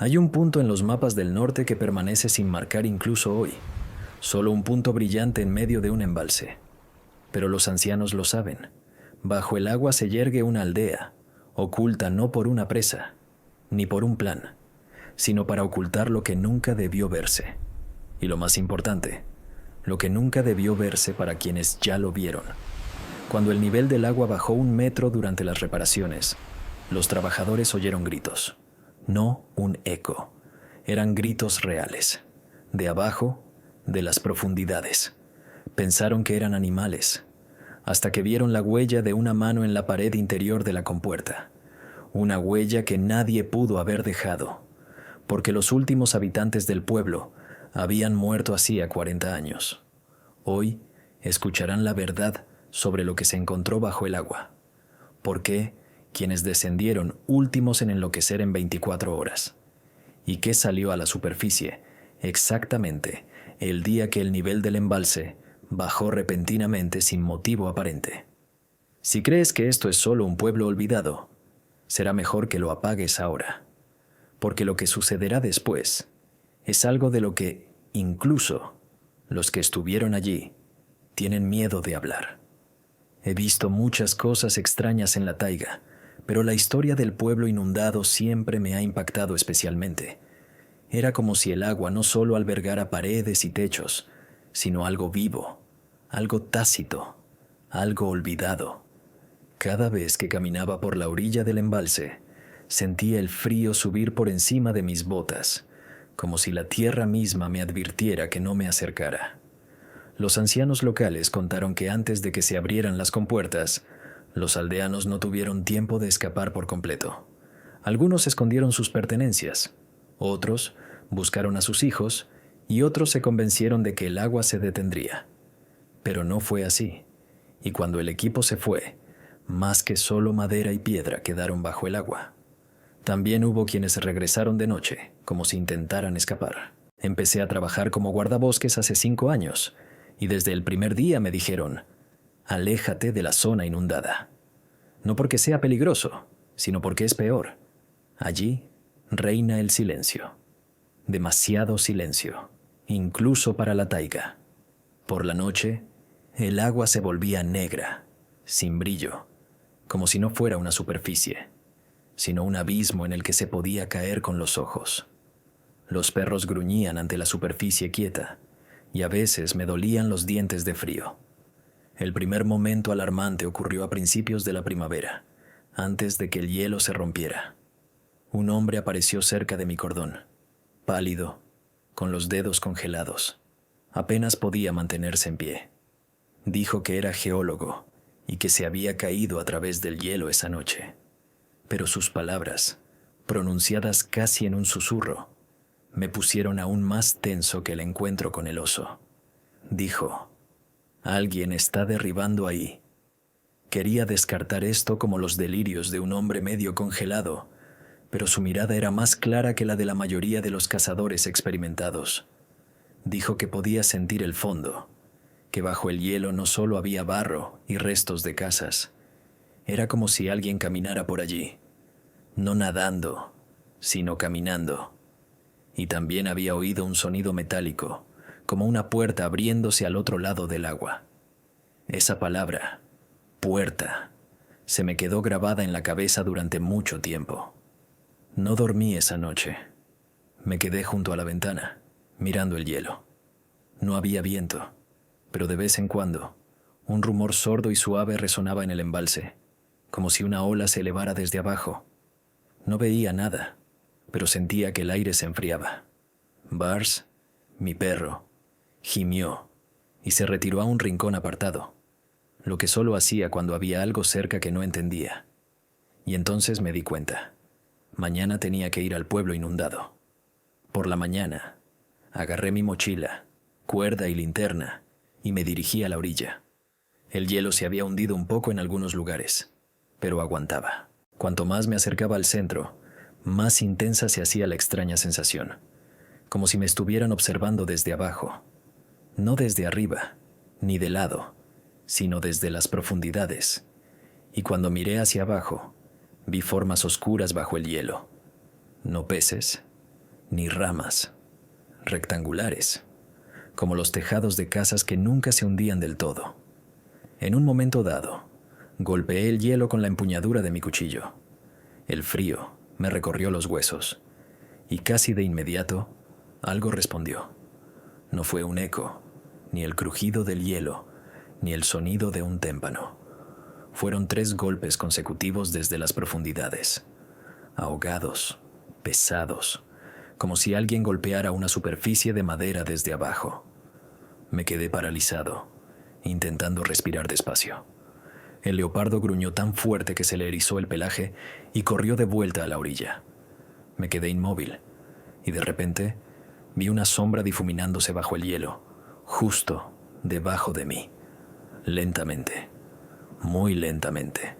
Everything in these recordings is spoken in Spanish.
Hay un punto en los mapas del norte que permanece sin marcar incluso hoy, solo un punto brillante en medio de un embalse. Pero los ancianos lo saben. Bajo el agua se yergue una aldea, oculta no por una presa, ni por un plan, sino para ocultar lo que nunca debió verse. Y lo más importante, lo que nunca debió verse para quienes ya lo vieron. Cuando el nivel del agua bajó 1 metro durante las reparaciones, los trabajadores oyeron gritos. No un eco. Eran gritos reales. De abajo, de las profundidades. Pensaron que eran animales, hasta que vieron la huella de una mano en la pared interior de la compuerta. Una huella que nadie pudo haber dejado, porque los últimos habitantes del pueblo habían muerto hacía 40 años. Hoy escucharán la verdad sobre lo que se encontró bajo el agua. ¿Por qué quienes descendieron últimos en enloquecer en 24 horas? ¿Y qué salió a la superficie exactamente el día que el nivel del embalse bajó repentinamente sin motivo aparente? Si crees que esto es solo un pueblo olvidado, será mejor que lo apagues ahora, porque lo que sucederá después es algo de lo que incluso los que estuvieron allí tienen miedo de hablar. He visto muchas cosas extrañas en la taiga, pero la historia del pueblo inundado siempre me ha impactado especialmente. Era como si el agua no solo albergara paredes y techos, sino algo vivo, algo tácito, algo olvidado. Cada vez que caminaba por la orilla del embalse, sentía el frío subir por encima de mis botas, como si la tierra misma me advirtiera que no me acercara. Los ancianos locales contaron que antes de que se abrieran las compuertas, los aldeanos no tuvieron tiempo de escapar por completo. Algunos escondieron sus pertenencias, otros buscaron a sus hijos y otros se convencieron de que el agua se detendría. Pero no fue así, y cuando el equipo se fue, más que solo madera y piedra quedaron bajo el agua. También hubo quienes regresaron de noche, como si intentaran escapar. Empecé a trabajar como guardabosques hace 5 años, y desde el primer día me dijeron: aléjate de la zona inundada. No porque sea peligroso, sino porque es peor. Allí reina el silencio. Demasiado silencio, incluso para la taiga. Por la noche, el agua se volvía negra, sin brillo, como si no fuera una superficie, sino un abismo en el que se podía caer con los ojos. Los perros gruñían ante la superficie quieta, y a veces me dolían los dientes de frío. El primer momento alarmante ocurrió a principios de la primavera, antes de que el hielo se rompiera. Un hombre apareció cerca de mi cordón, pálido, con los dedos congelados. Apenas podía mantenerse en pie. Dijo que era geólogo y que se había caído a través del hielo esa noche. Pero sus palabras, pronunciadas casi en un susurro, me pusieron aún más tenso que el encuentro con el oso. Dijo: alguien está derribando ahí. Quería descartar esto como los delirios de un hombre medio congelado, pero su mirada era más clara que la de la mayoría de los cazadores experimentados. Dijo que podía sentir el fondo, que bajo el hielo no solo había barro y restos de casas. Era como si alguien caminara por allí, no nadando, sino caminando. Y también había oído un sonido metálico, como una puerta abriéndose al otro lado del agua. Esa palabra, puerta, se me quedó grabada en la cabeza durante mucho tiempo. No dormí esa noche. Me quedé junto a la ventana, mirando el hielo. No había viento, pero de vez en cuando, un rumor sordo y suave resonaba en el embalse, como si una ola se elevara desde abajo. No veía nada, pero sentía que el aire se enfriaba. Bars, mi perro, gimió y se retiró a un rincón apartado, lo que solo hacía cuando había algo cerca que no entendía. Y entonces me di cuenta. Mañana tenía que ir al pueblo inundado. Por la mañana, agarré mi mochila, cuerda y linterna y me dirigí a la orilla. El hielo se había hundido un poco en algunos lugares, pero aguantaba. Cuanto más me acercaba al centro, más intensa se hacía la extraña sensación, como si me estuvieran observando desde abajo, no desde arriba, ni de lado, sino desde las profundidades. Y cuando miré hacia abajo, vi formas oscuras bajo el hielo. No peces, ni ramas, rectangulares, como los tejados de casas que nunca se hundían del todo. En un momento dado, golpeé el hielo con la empuñadura de mi cuchillo. El frío me recorrió los huesos, y casi de inmediato, algo respondió. No fue un eco, ni el crujido del hielo, ni el sonido de un témpano. Fueron 3 golpes consecutivos desde las profundidades, ahogados, pesados, como si alguien golpeara una superficie de madera desde abajo. Me quedé paralizado, intentando respirar despacio. El leopardo gruñó tan fuerte que se le erizó el pelaje y corrió de vuelta a la orilla. Me quedé inmóvil, y de repente vi una sombra difuminándose bajo el hielo, justo debajo de mí. Lentamente, muy lentamente,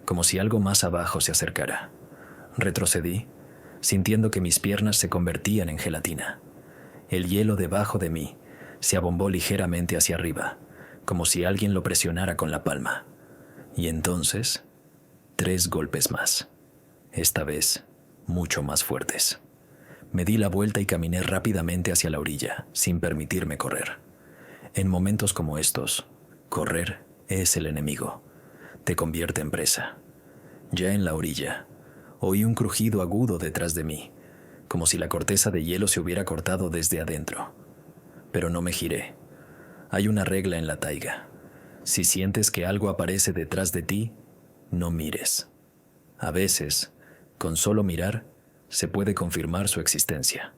como si algo más abajo se acercara. Retrocedí, sintiendo que mis piernas se convertían en gelatina. El hielo debajo de mí se abombó ligeramente hacia arriba, como si alguien lo presionara con la palma. Y entonces, 3 golpes más, esta vez mucho más fuertes. Me di la vuelta y caminé rápidamente hacia la orilla, sin permitirme correr. En momentos como estos, correr es el enemigo. Te convierte en presa. Ya en la orilla, oí un crujido agudo detrás de mí, como si la corteza de hielo se hubiera cortado desde adentro. Pero no me giré. Hay una regla en la taiga. Si sientes que algo aparece detrás de ti, no mires. A veces, con solo mirar, se puede confirmar su existencia.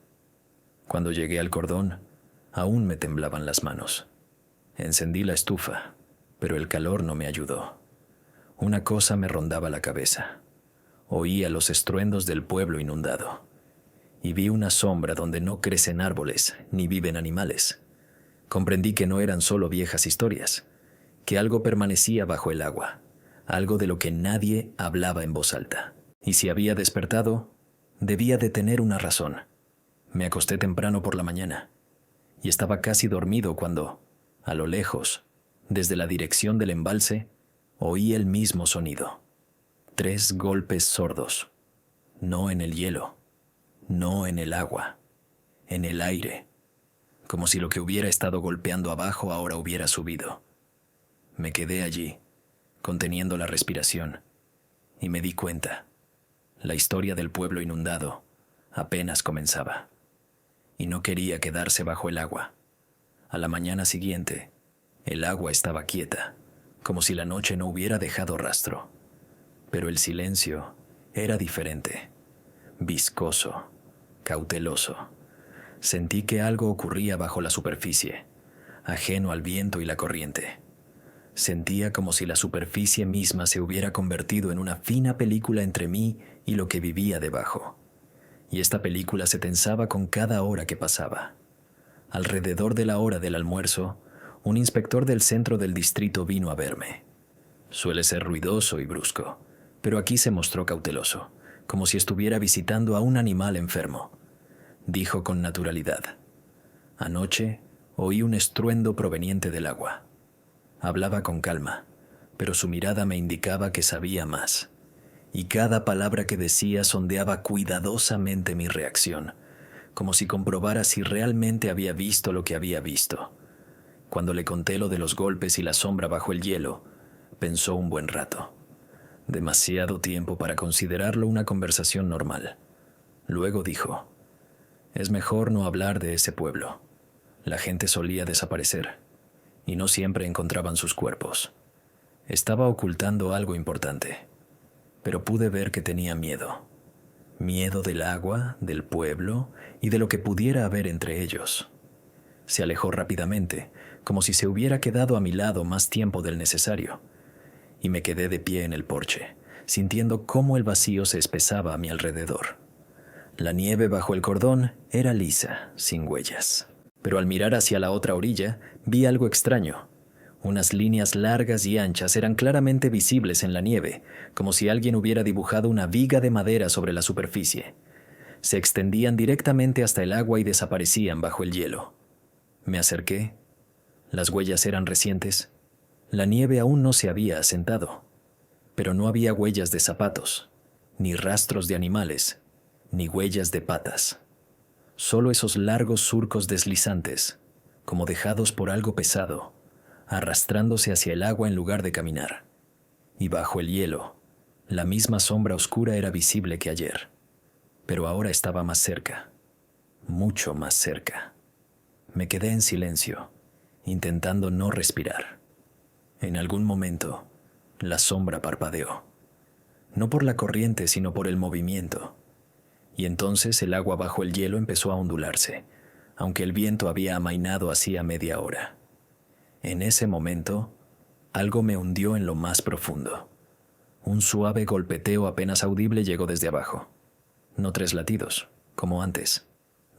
Cuando llegué al cordón, aún me temblaban las manos. Encendí la estufa, pero el calor no me ayudó. Una cosa me rondaba la cabeza. Oía los estruendos del pueblo inundado, y vi una sombra donde no crecen árboles ni viven animales. Comprendí que no eran solo viejas historias, que algo permanecía bajo el agua, algo de lo que nadie hablaba en voz alta. Y si había despertado, debía de tener una razón. Me acosté temprano por la mañana, y estaba casi dormido cuando, a lo lejos, desde la dirección del embalse, oí el mismo sonido. 3 golpes sordos, no en el hielo, no en el agua, en el aire, como si lo que hubiera estado golpeando abajo ahora hubiera subido. Me quedé allí, conteniendo la respiración, y me di cuenta. La historia del pueblo inundado apenas comenzaba, y no quería quedarse bajo el agua. A la mañana siguiente, el agua estaba quieta, como si la noche no hubiera dejado rastro. Pero el silencio era diferente, viscoso, cauteloso. Sentí que algo ocurría bajo la superficie, ajeno al viento y la corriente. Sentía como si la superficie misma se hubiera convertido en una fina película entre mí y lo que vivía debajo. Y esta película se tensaba con cada hora que pasaba. Alrededor de la hora del almuerzo, un inspector del centro del distrito vino a verme. Suele ser ruidoso y brusco, pero aquí se mostró cauteloso, como si estuviera visitando a un animal enfermo. Dijo con naturalidad: «Anoche oí un estruendo proveniente del agua». Hablaba con calma, pero su mirada me indicaba que sabía más, y cada palabra que decía sondeaba cuidadosamente mi reacción, como si comprobara si realmente había visto lo que había visto. Cuando le conté lo de los golpes y la sombra bajo el hielo, pensó un buen rato. Demasiado tiempo para considerarlo una conversación normal. Luego dijo: «Es mejor no hablar de ese pueblo. La gente solía desaparecer, y no siempre encontraban sus cuerpos. Estaba ocultando algo importante, pero pude ver que tenía miedo. Miedo del agua, del pueblo y de lo que pudiera haber entre ellos». Se alejó rápidamente, como si se hubiera quedado a mi lado más tiempo del necesario, y me quedé de pie en el porche, sintiendo cómo el vacío se espesaba a mi alrededor. La nieve bajo el cordón era lisa, sin huellas. Pero al mirar hacia la otra orilla, vi algo extraño. Unas líneas largas y anchas eran claramente visibles en la nieve, como si alguien hubiera dibujado una viga de madera sobre la superficie. Se extendían directamente hasta el agua y desaparecían bajo el hielo. Me acerqué. Las huellas eran recientes. La nieve aún no se había asentado, pero no había huellas de zapatos, ni rastros de animales, ni huellas de patas. Solo esos largos surcos deslizantes, como dejados por algo pesado, arrastrándose hacia el agua en lugar de caminar. Y bajo el hielo, la misma sombra oscura era visible que ayer, pero ahora estaba más cerca, mucho más cerca. Me quedé en silencio, intentando no respirar. En algún momento, la sombra parpadeó, no por la corriente, sino por el movimiento. Y entonces el agua bajo el hielo empezó a ondularse, aunque el viento había amainado hacía media hora. En ese momento, algo me hundió en lo más profundo. Un suave golpeteo apenas audible llegó desde abajo. No 3 latidos, como antes.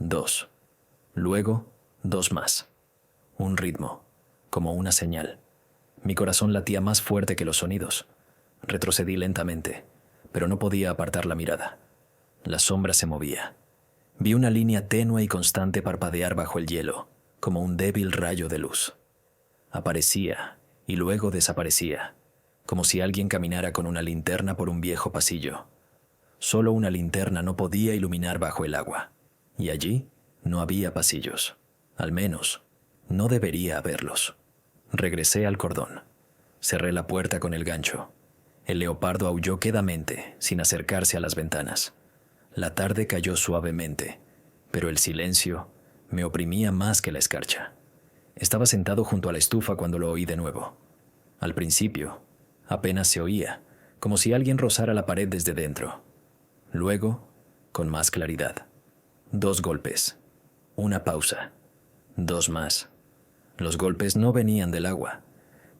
2. Luego, 2 más. Un ritmo, como una señal. Mi corazón latía más fuerte que los sonidos. Retrocedí lentamente, pero no podía apartar la mirada. La sombra se movía. Vi una línea tenue y constante parpadear bajo el hielo, como un débil rayo de luz. Aparecía y luego desaparecía, como si alguien caminara con una linterna por un viejo pasillo. Solo una linterna no podía iluminar bajo el agua, y allí no había pasillos. Al menos, no debería haberlos. Regresé al cordón. Cerré la puerta con el gancho. El leopardo aulló quedamente, sin acercarse a las ventanas. La tarde cayó suavemente, pero el silencio me oprimía más que la escarcha. Estaba sentado junto a la estufa cuando lo oí de nuevo. Al principio, apenas se oía, como si alguien rozara la pared desde dentro. Luego, con más claridad. 2 golpes. Una pausa. 2 más. Los golpes no venían del agua,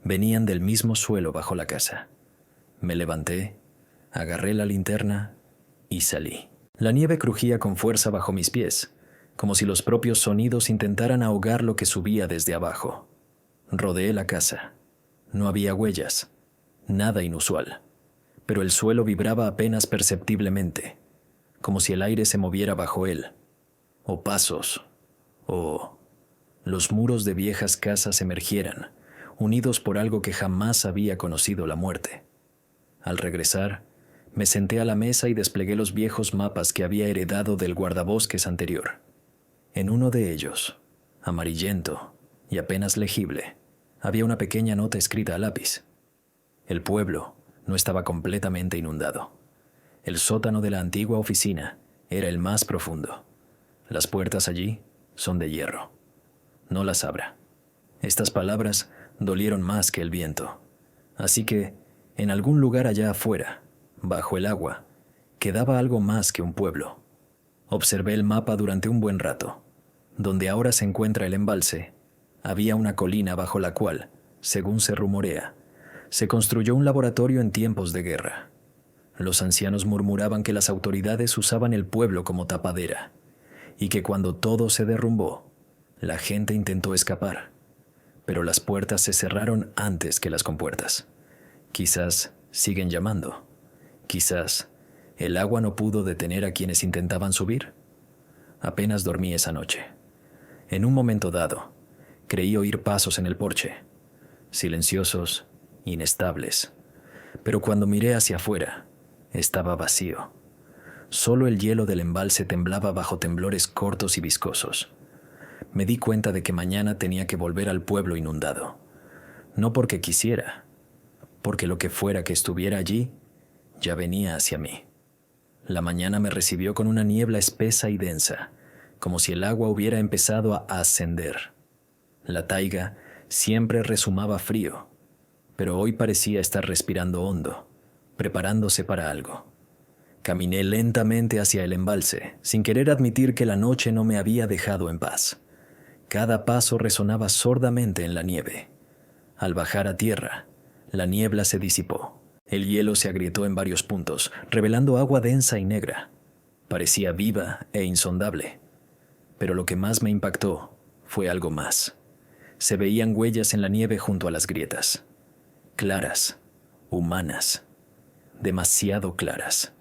venían del mismo suelo bajo la casa. Me levanté, agarré la linterna y salí. La nieve crujía con fuerza bajo mis pies, como si los propios sonidos intentaran ahogar lo que subía desde abajo. Rodeé la casa. No había huellas, nada inusual, pero el suelo vibraba apenas perceptiblemente, como si el aire se moviera bajo él, o pasos, o los muros de viejas casas emergieran, unidos por algo que jamás había conocido la muerte. Al regresar, me senté a la mesa y desplegué los viejos mapas que había heredado del guardabosques anterior. En uno de ellos, amarillento y apenas legible, había una pequeña nota escrita a lápiz. El pueblo no estaba completamente inundado. El sótano de la antigua oficina era el más profundo. Las puertas allí son de hierro. No las abra. Estas palabras dolieron más que el viento. Así que, en algún lugar allá afuera, bajo el agua, quedaba algo más que un pueblo. Observé el mapa durante un buen rato. Donde ahora se encuentra el embalse, había una colina bajo la cual, según se rumorea, se construyó un laboratorio en tiempos de guerra. Los ancianos murmuraban que las autoridades usaban el pueblo como tapadera, y que cuando todo se derrumbó, la gente intentó escapar, pero las puertas se cerraron antes que las compuertas. Quizás siguen llamando. Quizás el agua no pudo detener a quienes intentaban subir. Apenas dormí esa noche. En un momento dado, creí oír pasos en el porche, silenciosos, inestables. Pero cuando miré hacia afuera, estaba vacío. Solo el hielo del embalse temblaba bajo temblores cortos y viscosos. Me di cuenta de que mañana tenía que volver al pueblo inundado. No porque quisiera, porque lo que fuera que estuviera allí ya venía hacia mí. La mañana me recibió con una niebla espesa y densa, como si el agua hubiera empezado a ascender. La taiga siempre rezumaba frío, pero hoy parecía estar respirando hondo, preparándose para algo. Caminé lentamente hacia el embalse, sin querer admitir que la noche no me había dejado en paz. Cada paso resonaba sordamente en la nieve. Al bajar a tierra, la niebla se disipó. El hielo se agrietó en varios puntos, revelando agua densa y negra. Parecía viva e insondable. Pero lo que más me impactó fue algo más. Se veían huellas en la nieve junto a las grietas. Claras, humanas, demasiado claras.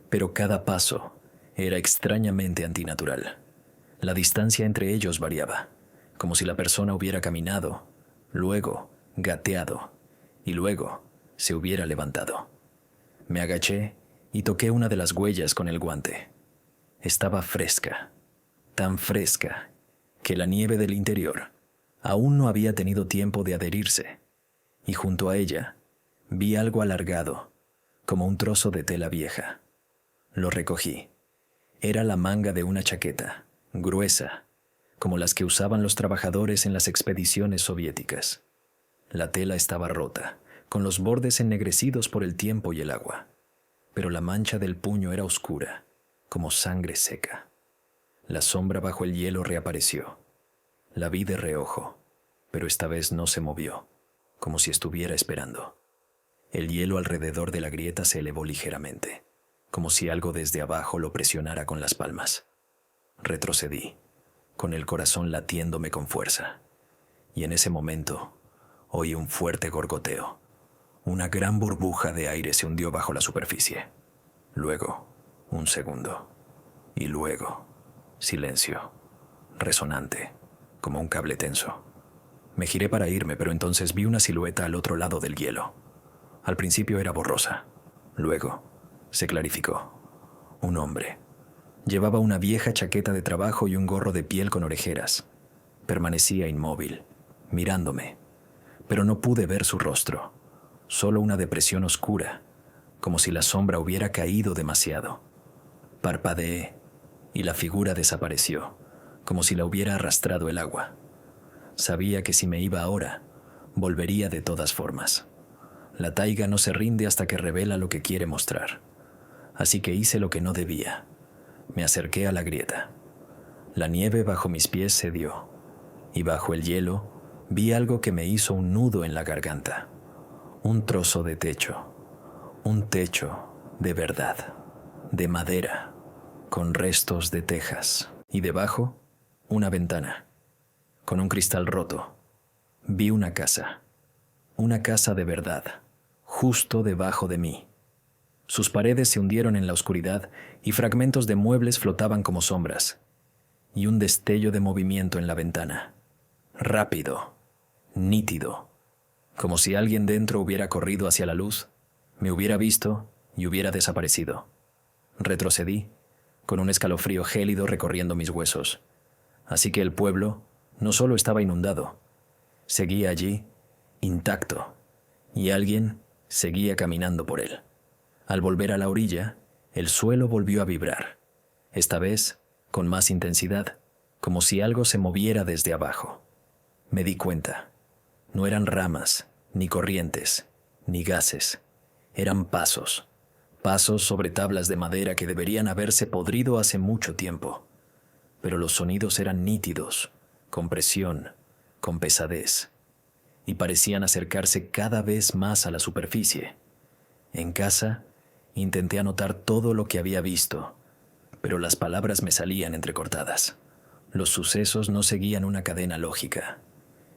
Pero cada paso era extrañamente antinatural. La distancia entre ellos variaba, como si la persona hubiera caminado, luego gateado y luego se hubiera levantado. Me agaché y toqué una de las huellas con el guante. Estaba fresca, tan fresca, que la nieve del interior aún no había tenido tiempo de adherirse, y junto a ella vi algo alargado, como un trozo de tela vieja. Lo recogí. Era la manga de una chaqueta, gruesa, como las que usaban los trabajadores en las expediciones soviéticas. La tela estaba rota, con los bordes ennegrecidos por el tiempo y el agua, pero la mancha del puño era oscura, como sangre seca. La sombra bajo el hielo reapareció. La vi de reojo, pero esta vez no se movió, como si estuviera esperando. El hielo alrededor de la grieta se elevó ligeramente, como si algo desde abajo lo presionara con las palmas. Retrocedí, con el corazón latiéndome con fuerza, y en ese momento oí un fuerte gorgoteo. Una gran burbuja de aire se hundió bajo la superficie. Luego, un segundo, y luego, silencio, resonante, como un cable tenso. Me giré para irme, pero entonces vi una silueta al otro lado del hielo. Al principio era borrosa. Luego, se clarificó. Un hombre. Llevaba una vieja chaqueta de trabajo y un gorro de piel con orejeras. Permanecía inmóvil, mirándome, pero no pude ver su rostro, solo una depresión oscura, como si la sombra hubiera caído demasiado. Parpadeé y la figura desapareció, como si la hubiera arrastrado el agua. Sabía que si me iba ahora, volvería de todas formas. La taiga no se rinde hasta que revela lo que quiere mostrar. Así que hice lo que no debía. Me acerqué a la grieta. La nieve bajo mis pies cedió, y bajo el hielo vi algo que me hizo un nudo en la garganta. Un trozo de techo. Un techo de verdad, de madera, con restos de tejas. Y debajo, una ventana, con un cristal roto. Vi una casa de verdad, justo debajo de mí. Sus paredes se hundieron en la oscuridad y fragmentos de muebles flotaban como sombras. Y un destello de movimiento en la ventana. Rápido, nítido, como si alguien dentro hubiera corrido hacia la luz, me hubiera visto y hubiera desaparecido. Retrocedí, con un escalofrío gélido recorriendo mis huesos. Así que el pueblo no solo estaba inundado, seguía allí, intacto, y alguien seguía caminando por él. Al volver a la orilla, el suelo volvió a vibrar, esta vez con más intensidad, como si algo se moviera desde abajo. Me di cuenta. No eran ramas, ni corrientes, ni gases. Eran pasos sobre tablas de madera que deberían haberse podrido hace mucho tiempo. Pero los sonidos eran nítidos, con presión, con pesadez, y parecían acercarse cada vez más a la superficie. En casa, intenté anotar todo lo que había visto, pero las palabras me salían entrecortadas. Los sucesos no seguían una cadena lógica.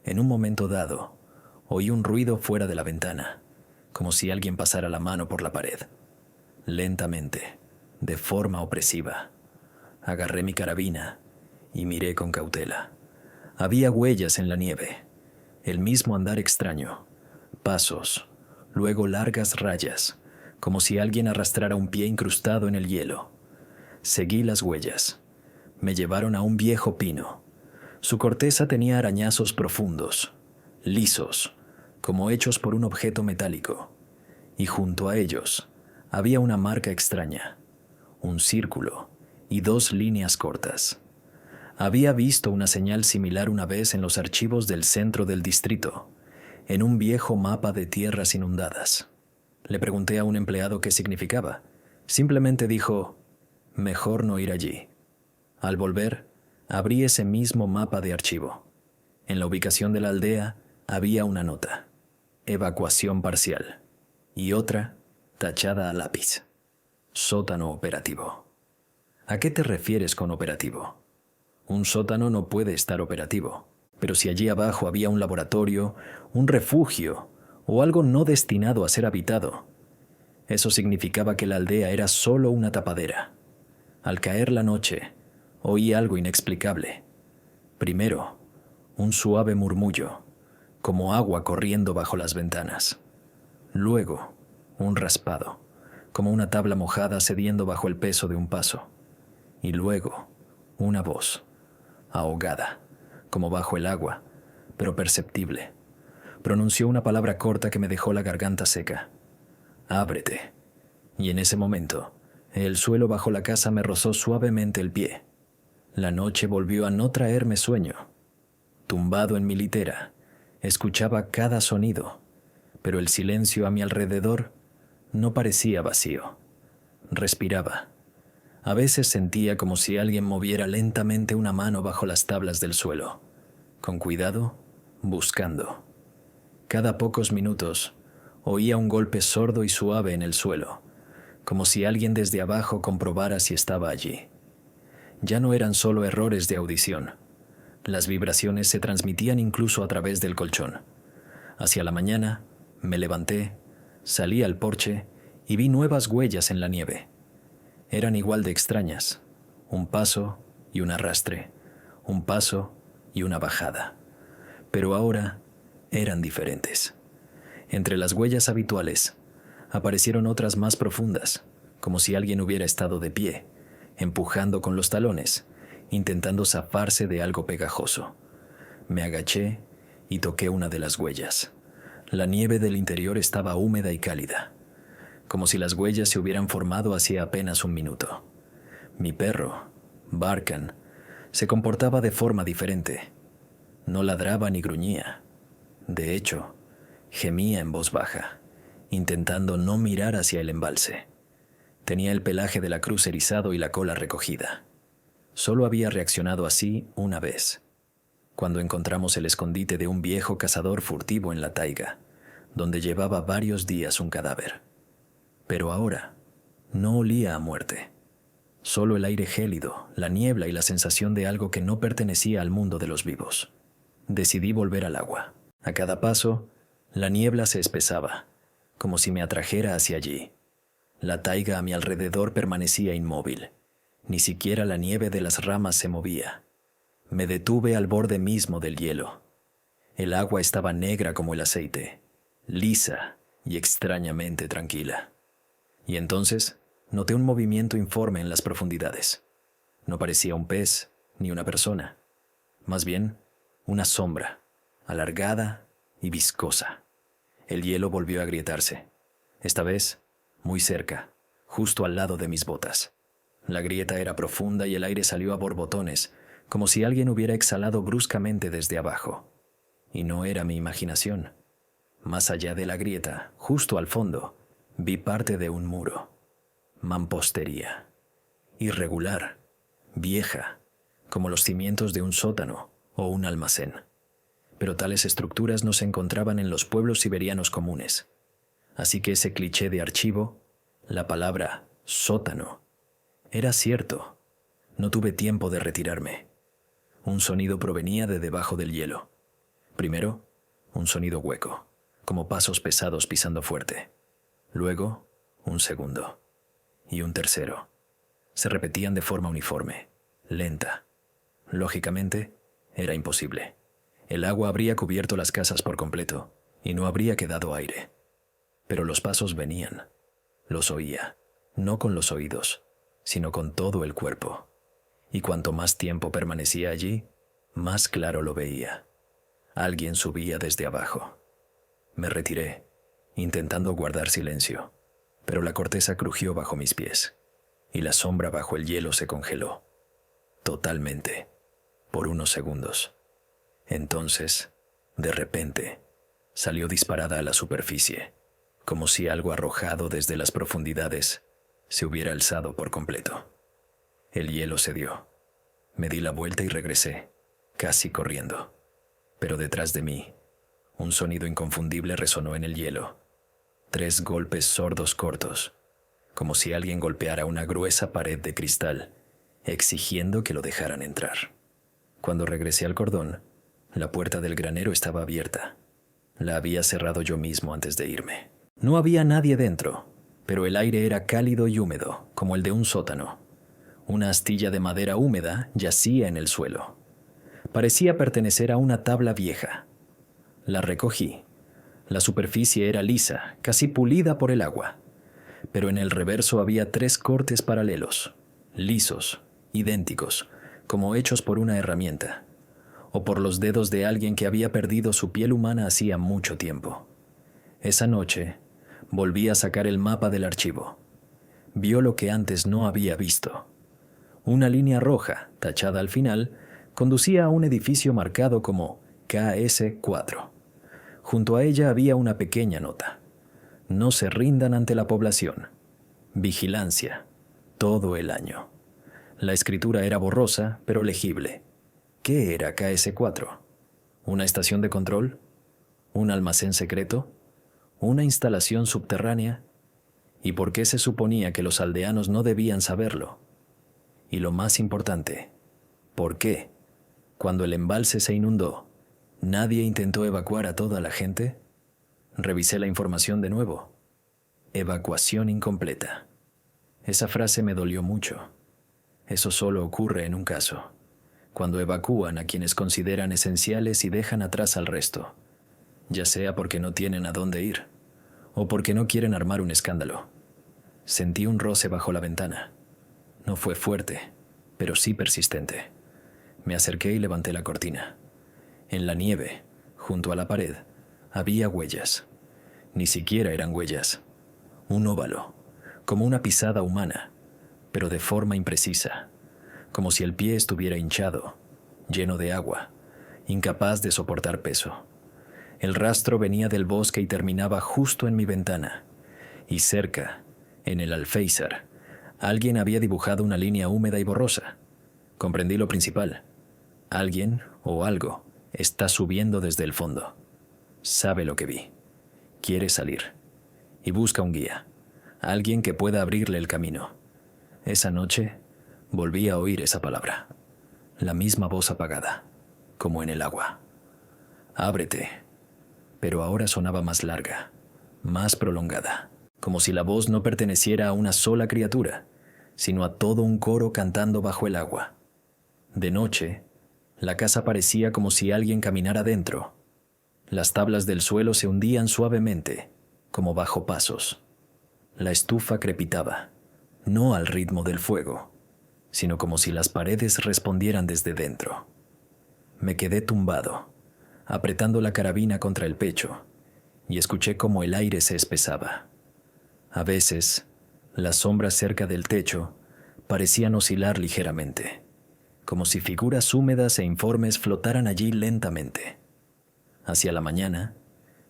En un momento dado, oí un ruido fuera de la ventana, como si alguien pasara la mano por la pared. Lentamente, de forma opresiva, agarré mi carabina y miré con cautela. Había huellas en la nieve, el mismo andar extraño, pasos, luego largas rayas, como si alguien arrastrara un pie incrustado en el hielo. Seguí las huellas. Me llevaron a un viejo pino. Su corteza tenía arañazos profundos, lisos, como hechos por un objeto metálico, y junto a ellos había una marca extraña, un círculo y dos líneas cortas. Había visto una señal similar una vez en los archivos del centro del distrito, en un viejo mapa de tierras inundadas. Le pregunté a un empleado qué significaba. Simplemente dijo, mejor no ir allí. Al volver, abrí ese mismo mapa de archivo. En la ubicación de la aldea había una nota, evacuación parcial, y otra tachada a lápiz, sótano operativo. ¿A qué te refieres con operativo? Un sótano no puede estar operativo, pero si allí abajo había un laboratorio, un refugio o algo no destinado a ser habitado, eso significaba que la aldea era solo una tapadera. Al caer la noche, oí algo inexplicable. Primero, un suave murmullo, como agua corriendo bajo las ventanas. Luego, un raspado, como una tabla mojada cediendo bajo el peso de un paso. Y luego, una voz, ahogada, como bajo el agua, pero perceptible. Pronunció una palabra corta que me dejó la garganta seca. «Ábrete». Y en ese momento, el suelo bajo la casa me rozó suavemente el pie. La noche volvió a no traerme sueño. Tumbado en mi litera, escuchaba cada sonido, pero el silencio a mi alrededor no parecía vacío. Respiraba. A veces sentía como si alguien moviera lentamente una mano bajo las tablas del suelo, con cuidado, buscando. Cada pocos minutos oía un golpe sordo y suave en el suelo, como si alguien desde abajo comprobara si estaba allí. Ya no eran solo errores de audición. Las vibraciones se transmitían incluso a través del colchón. Hacia la mañana, me levanté, salí al porche y vi nuevas huellas en la nieve. Eran igual de extrañas. Un paso y un arrastre, un paso y una bajada. Pero ahora eran diferentes. Entre las huellas habituales, aparecieron otras más profundas, como si alguien hubiera estado de pie, empujando con los talones, intentando zafarse de algo pegajoso. Me agaché y toqué una de las huellas. La nieve del interior estaba húmeda y cálida, como si las huellas se hubieran formado hacía apenas un minuto. Mi perro, Barkan, se comportaba de forma diferente. No ladraba ni gruñía. De hecho, gemía en voz baja, intentando no mirar hacia el embalse. Tenía el pelaje de la cruz erizado y la cola recogida. Solo había reaccionado así una vez, cuando encontramos el escondite de un viejo cazador furtivo en la taiga, donde llevaba varios días un cadáver. Pero ahora no olía a muerte. Solo el aire gélido, la niebla y la sensación de algo que no pertenecía al mundo de los vivos. Decidí volver al agua. A cada paso, la niebla se espesaba, como si me atrajera hacia allí. La taiga a mi alrededor permanecía inmóvil. Ni siquiera la nieve de las ramas se movía. Me detuve al borde mismo del hielo. El agua estaba negra como el aceite, lisa y extrañamente tranquila. Y entonces noté un movimiento informe en las profundidades. No parecía un pez ni una persona. Más bien, una sombra, alargada y viscosa. El hielo volvió a agrietarse. Esta vez, muy cerca, justo al lado de mis botas. La grieta era profunda y el aire salió a borbotones, como si alguien hubiera exhalado bruscamente desde abajo. Y no era mi imaginación. Más allá de la grieta, justo al fondo, vi parte de un muro. Mampostería. Irregular, vieja, como los cimientos de un sótano o un almacén. Pero tales estructuras no se encontraban en los pueblos siberianos comunes. Así que ese cliché de archivo, la palabra sótano, era cierto. No tuve tiempo de retirarme. Un sonido provenía de debajo del hielo. Primero, un sonido hueco, como pasos pesados pisando fuerte. Luego, un segundo. Y un tercero. Se repetían de forma uniforme, lenta. Lógicamente, era imposible. El agua habría cubierto las casas por completo y no habría quedado aire. Pero los pasos venían. Los oía, no con los oídos, sino con todo el cuerpo. Y cuanto más tiempo permanecía allí, más claro lo veía. Alguien subía desde abajo. Me retiré, intentando guardar silencio, pero la corteza crujió bajo mis pies, y la sombra bajo el hielo se congeló. Totalmente, por unos segundos. Entonces, de repente, salió disparada a la superficie, como si algo arrojado desde las profundidades se hubiera alzado por completo. El hielo cedió. Me di la vuelta y regresé, casi corriendo. Pero detrás de mí, un sonido inconfundible resonó en el hielo. 3 golpes sordos cortos, como si alguien golpeara una gruesa pared de cristal, exigiendo que lo dejaran entrar. Cuando regresé al cordón, la puerta del granero estaba abierta. La había cerrado yo mismo antes de irme. No había nadie dentro, pero el aire era cálido y húmedo, como el de un sótano. Una astilla de madera húmeda yacía en el suelo. Parecía pertenecer a una tabla vieja. La recogí. La superficie era lisa, casi pulida por el agua. Pero en el reverso había 3 cortes paralelos, lisos, idénticos, como hechos por una herramienta, o por los dedos de alguien que había perdido su piel humana hacía mucho tiempo. Esa noche, volví a sacar el mapa del archivo. Vio lo que antes no había visto. Una línea roja, tachada al final, conducía a un edificio marcado como KS4. Junto a ella había una pequeña nota. No se rindan ante la población. Vigilancia. Todo el año. La escritura era borrosa, pero legible. ¿Qué era KS4? ¿Una estación de control? ¿Un almacén secreto? ¿Una instalación subterránea? ¿Y por qué se suponía que los aldeanos no debían saberlo? Y lo más importante, ¿por qué, cuando el embalse se inundó, nadie intentó evacuar a toda la gente? Revisé la información de nuevo. Evacuación incompleta. Esa frase me dolió mucho. Eso solo ocurre en un caso, cuando evacúan a quienes consideran esenciales y dejan atrás al resto, ya sea porque no tienen a dónde ir, o porque no quieren armar un escándalo. Sentí un roce bajo la ventana. No fue fuerte, pero sí persistente. Me acerqué y levanté la cortina. En la nieve, junto a la pared, había huellas. Ni siquiera eran huellas. Un óvalo, como una pisada humana, pero de forma imprecisa, como si el pie estuviera hinchado, lleno de agua, incapaz de soportar peso. El rastro venía del bosque y terminaba justo en mi ventana, y cerca, en el alféizar, alguien había dibujado una línea húmeda y borrosa. Comprendí lo principal. Alguien o algo está subiendo desde el fondo. Sabe lo que vi. Quiere salir. Y busca un guía. Alguien que pueda abrirle el camino. Esa noche volví a oír esa palabra. La misma voz apagada, como en el agua. Ábrete. Pero ahora sonaba más larga, más prolongada, como si la voz no perteneciera a una sola criatura, sino a todo un coro cantando bajo el agua. De noche, la casa parecía como si alguien caminara dentro. Las tablas del suelo se hundían suavemente, como bajo pasos. La estufa crepitaba, no al ritmo del fuego, sino como si las paredes respondieran desde dentro. Me quedé tumbado, apretando la carabina contra el pecho, y escuché cómo el aire se espesaba. A veces, las sombras cerca del techo parecían oscilar ligeramente, como si figuras húmedas e informes flotaran allí lentamente. Hacia la mañana,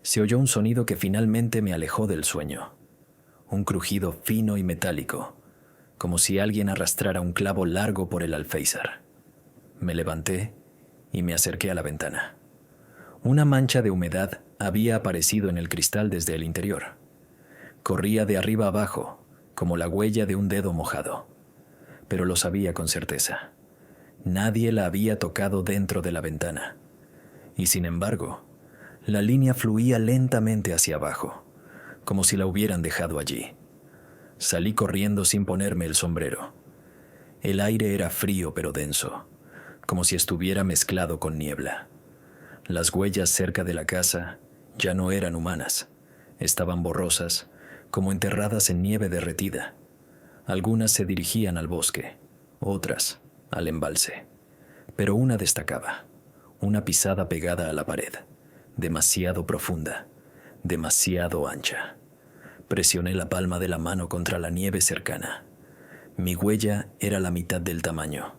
se oyó un sonido que finalmente me alejó del sueño. Un crujido fino y metálico, como si alguien arrastrara un clavo largo por el alféizar. Me levanté y me acerqué a la ventana. Una mancha de humedad había aparecido en el cristal desde el interior. Corría de arriba abajo, como la huella de un dedo mojado. Pero lo sabía con certeza. Nadie la había tocado dentro de la ventana. Y sin embargo, la línea fluía lentamente hacia abajo, como si la hubieran dejado allí. Salí corriendo sin ponerme el sombrero. El aire era frío pero denso, como si estuviera mezclado con niebla. Las huellas cerca de la casa ya no eran humanas. Estaban borrosas, como enterradas en nieve derretida. Algunas se dirigían al bosque, otras al embalse. Pero una destacaba, una pisada pegada a la pared, demasiado profunda, demasiado ancha. Presioné la palma de la mano contra la nieve cercana. Mi huella era la mitad del tamaño.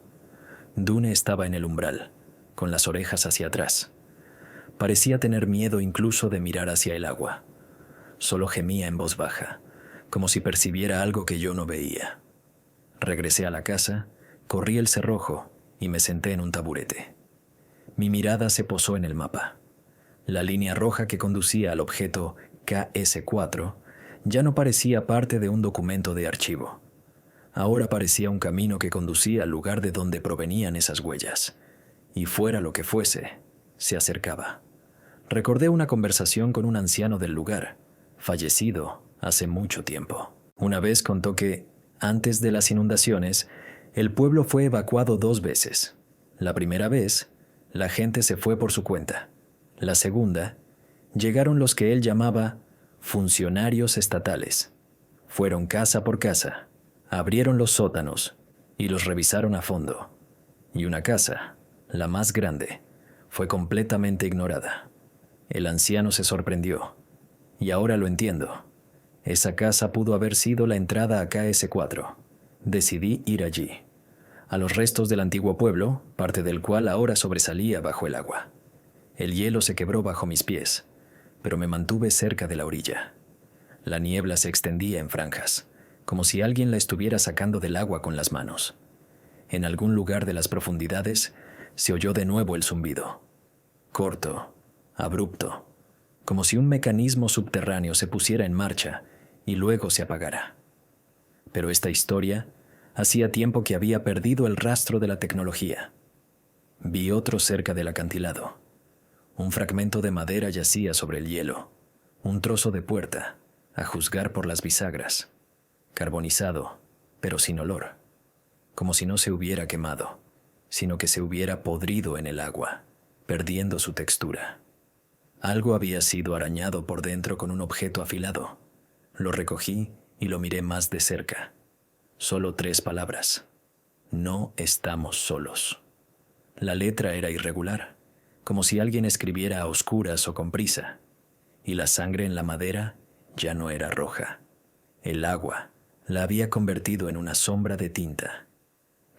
Dune estaba en el umbral, con las orejas hacia atrás. Parecía tener miedo incluso de mirar hacia el agua. Solo gemía en voz baja, como si percibiera algo que yo no veía. Regresé a la casa, corrí el cerrojo y me senté en un taburete. Mi mirada se posó en el mapa. La línea roja que conducía al objeto KS4 ya no parecía parte de un documento de archivo. Ahora parecía un camino que conducía al lugar de donde provenían esas huellas. Y fuera lo que fuese, se acercaba. Recordé una conversación con un anciano del lugar, fallecido hace mucho tiempo. Una vez contó que, antes de las inundaciones, el pueblo fue evacuado 2 veces. La primera vez, la gente se fue por su cuenta. La segunda, llegaron los que él llamaba funcionarios estatales. Fueron casa por casa, abrieron los sótanos y los revisaron a fondo. Y una casa, la más grande, fue completamente ignorada. El anciano se sorprendió. Y ahora lo entiendo. Esa casa pudo haber sido la entrada a KS4. Decidí ir allí, a los restos del antiguo pueblo, parte del cual ahora sobresalía bajo el agua. El hielo se quebró bajo mis pies, pero me mantuve cerca de la orilla. La niebla se extendía en franjas, como si alguien la estuviera sacando del agua con las manos. En algún lugar de las profundidades se oyó de nuevo el zumbido. Corto, abrupto, como si un mecanismo subterráneo se pusiera en marcha y luego se apagara. Pero esta historia hacía tiempo que había perdido el rastro de la tecnología. Vi otro cerca del acantilado. Un fragmento de madera yacía sobre el hielo, un trozo de puerta, a juzgar por las bisagras, carbonizado, pero sin olor, como si no se hubiera quemado, sino que se hubiera podrido en el agua, perdiendo su textura. Algo había sido arañado por dentro con un objeto afilado. Lo recogí y lo miré más de cerca. Solo 3 palabras. No estamos solos. La letra era irregular, como si alguien escribiera a oscuras o con prisa, y la sangre en la madera ya no era roja. El agua la había convertido en una sombra de tinta.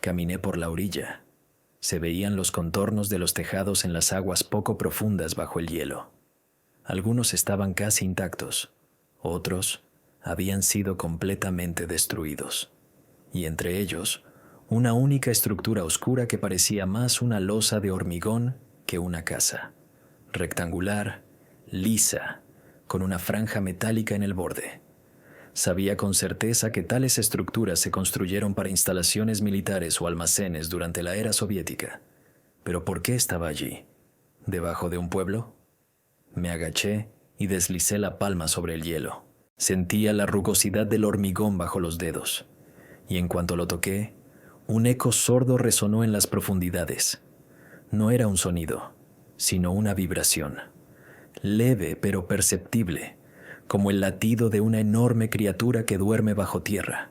Caminé por la orilla. Se veían los contornos de los tejados en las aguas poco profundas bajo el hielo. Algunos estaban casi intactos, otros habían sido completamente destruidos, y entre ellos, una única estructura oscura que parecía más una losa de hormigón que una casa, rectangular, lisa, con una franja metálica en el borde. Sabía con certeza que tales estructuras se construyeron para instalaciones militares o almacenes durante la era soviética. ¿Pero por qué estaba allí? ¿Debajo de un pueblo? Me agaché y deslicé la palma sobre el hielo. Sentía la rugosidad del hormigón bajo los dedos, y en cuanto lo toqué, un eco sordo resonó en las profundidades. No era un sonido, sino una vibración, leve pero perceptible, como el latido de una enorme criatura que duerme bajo tierra.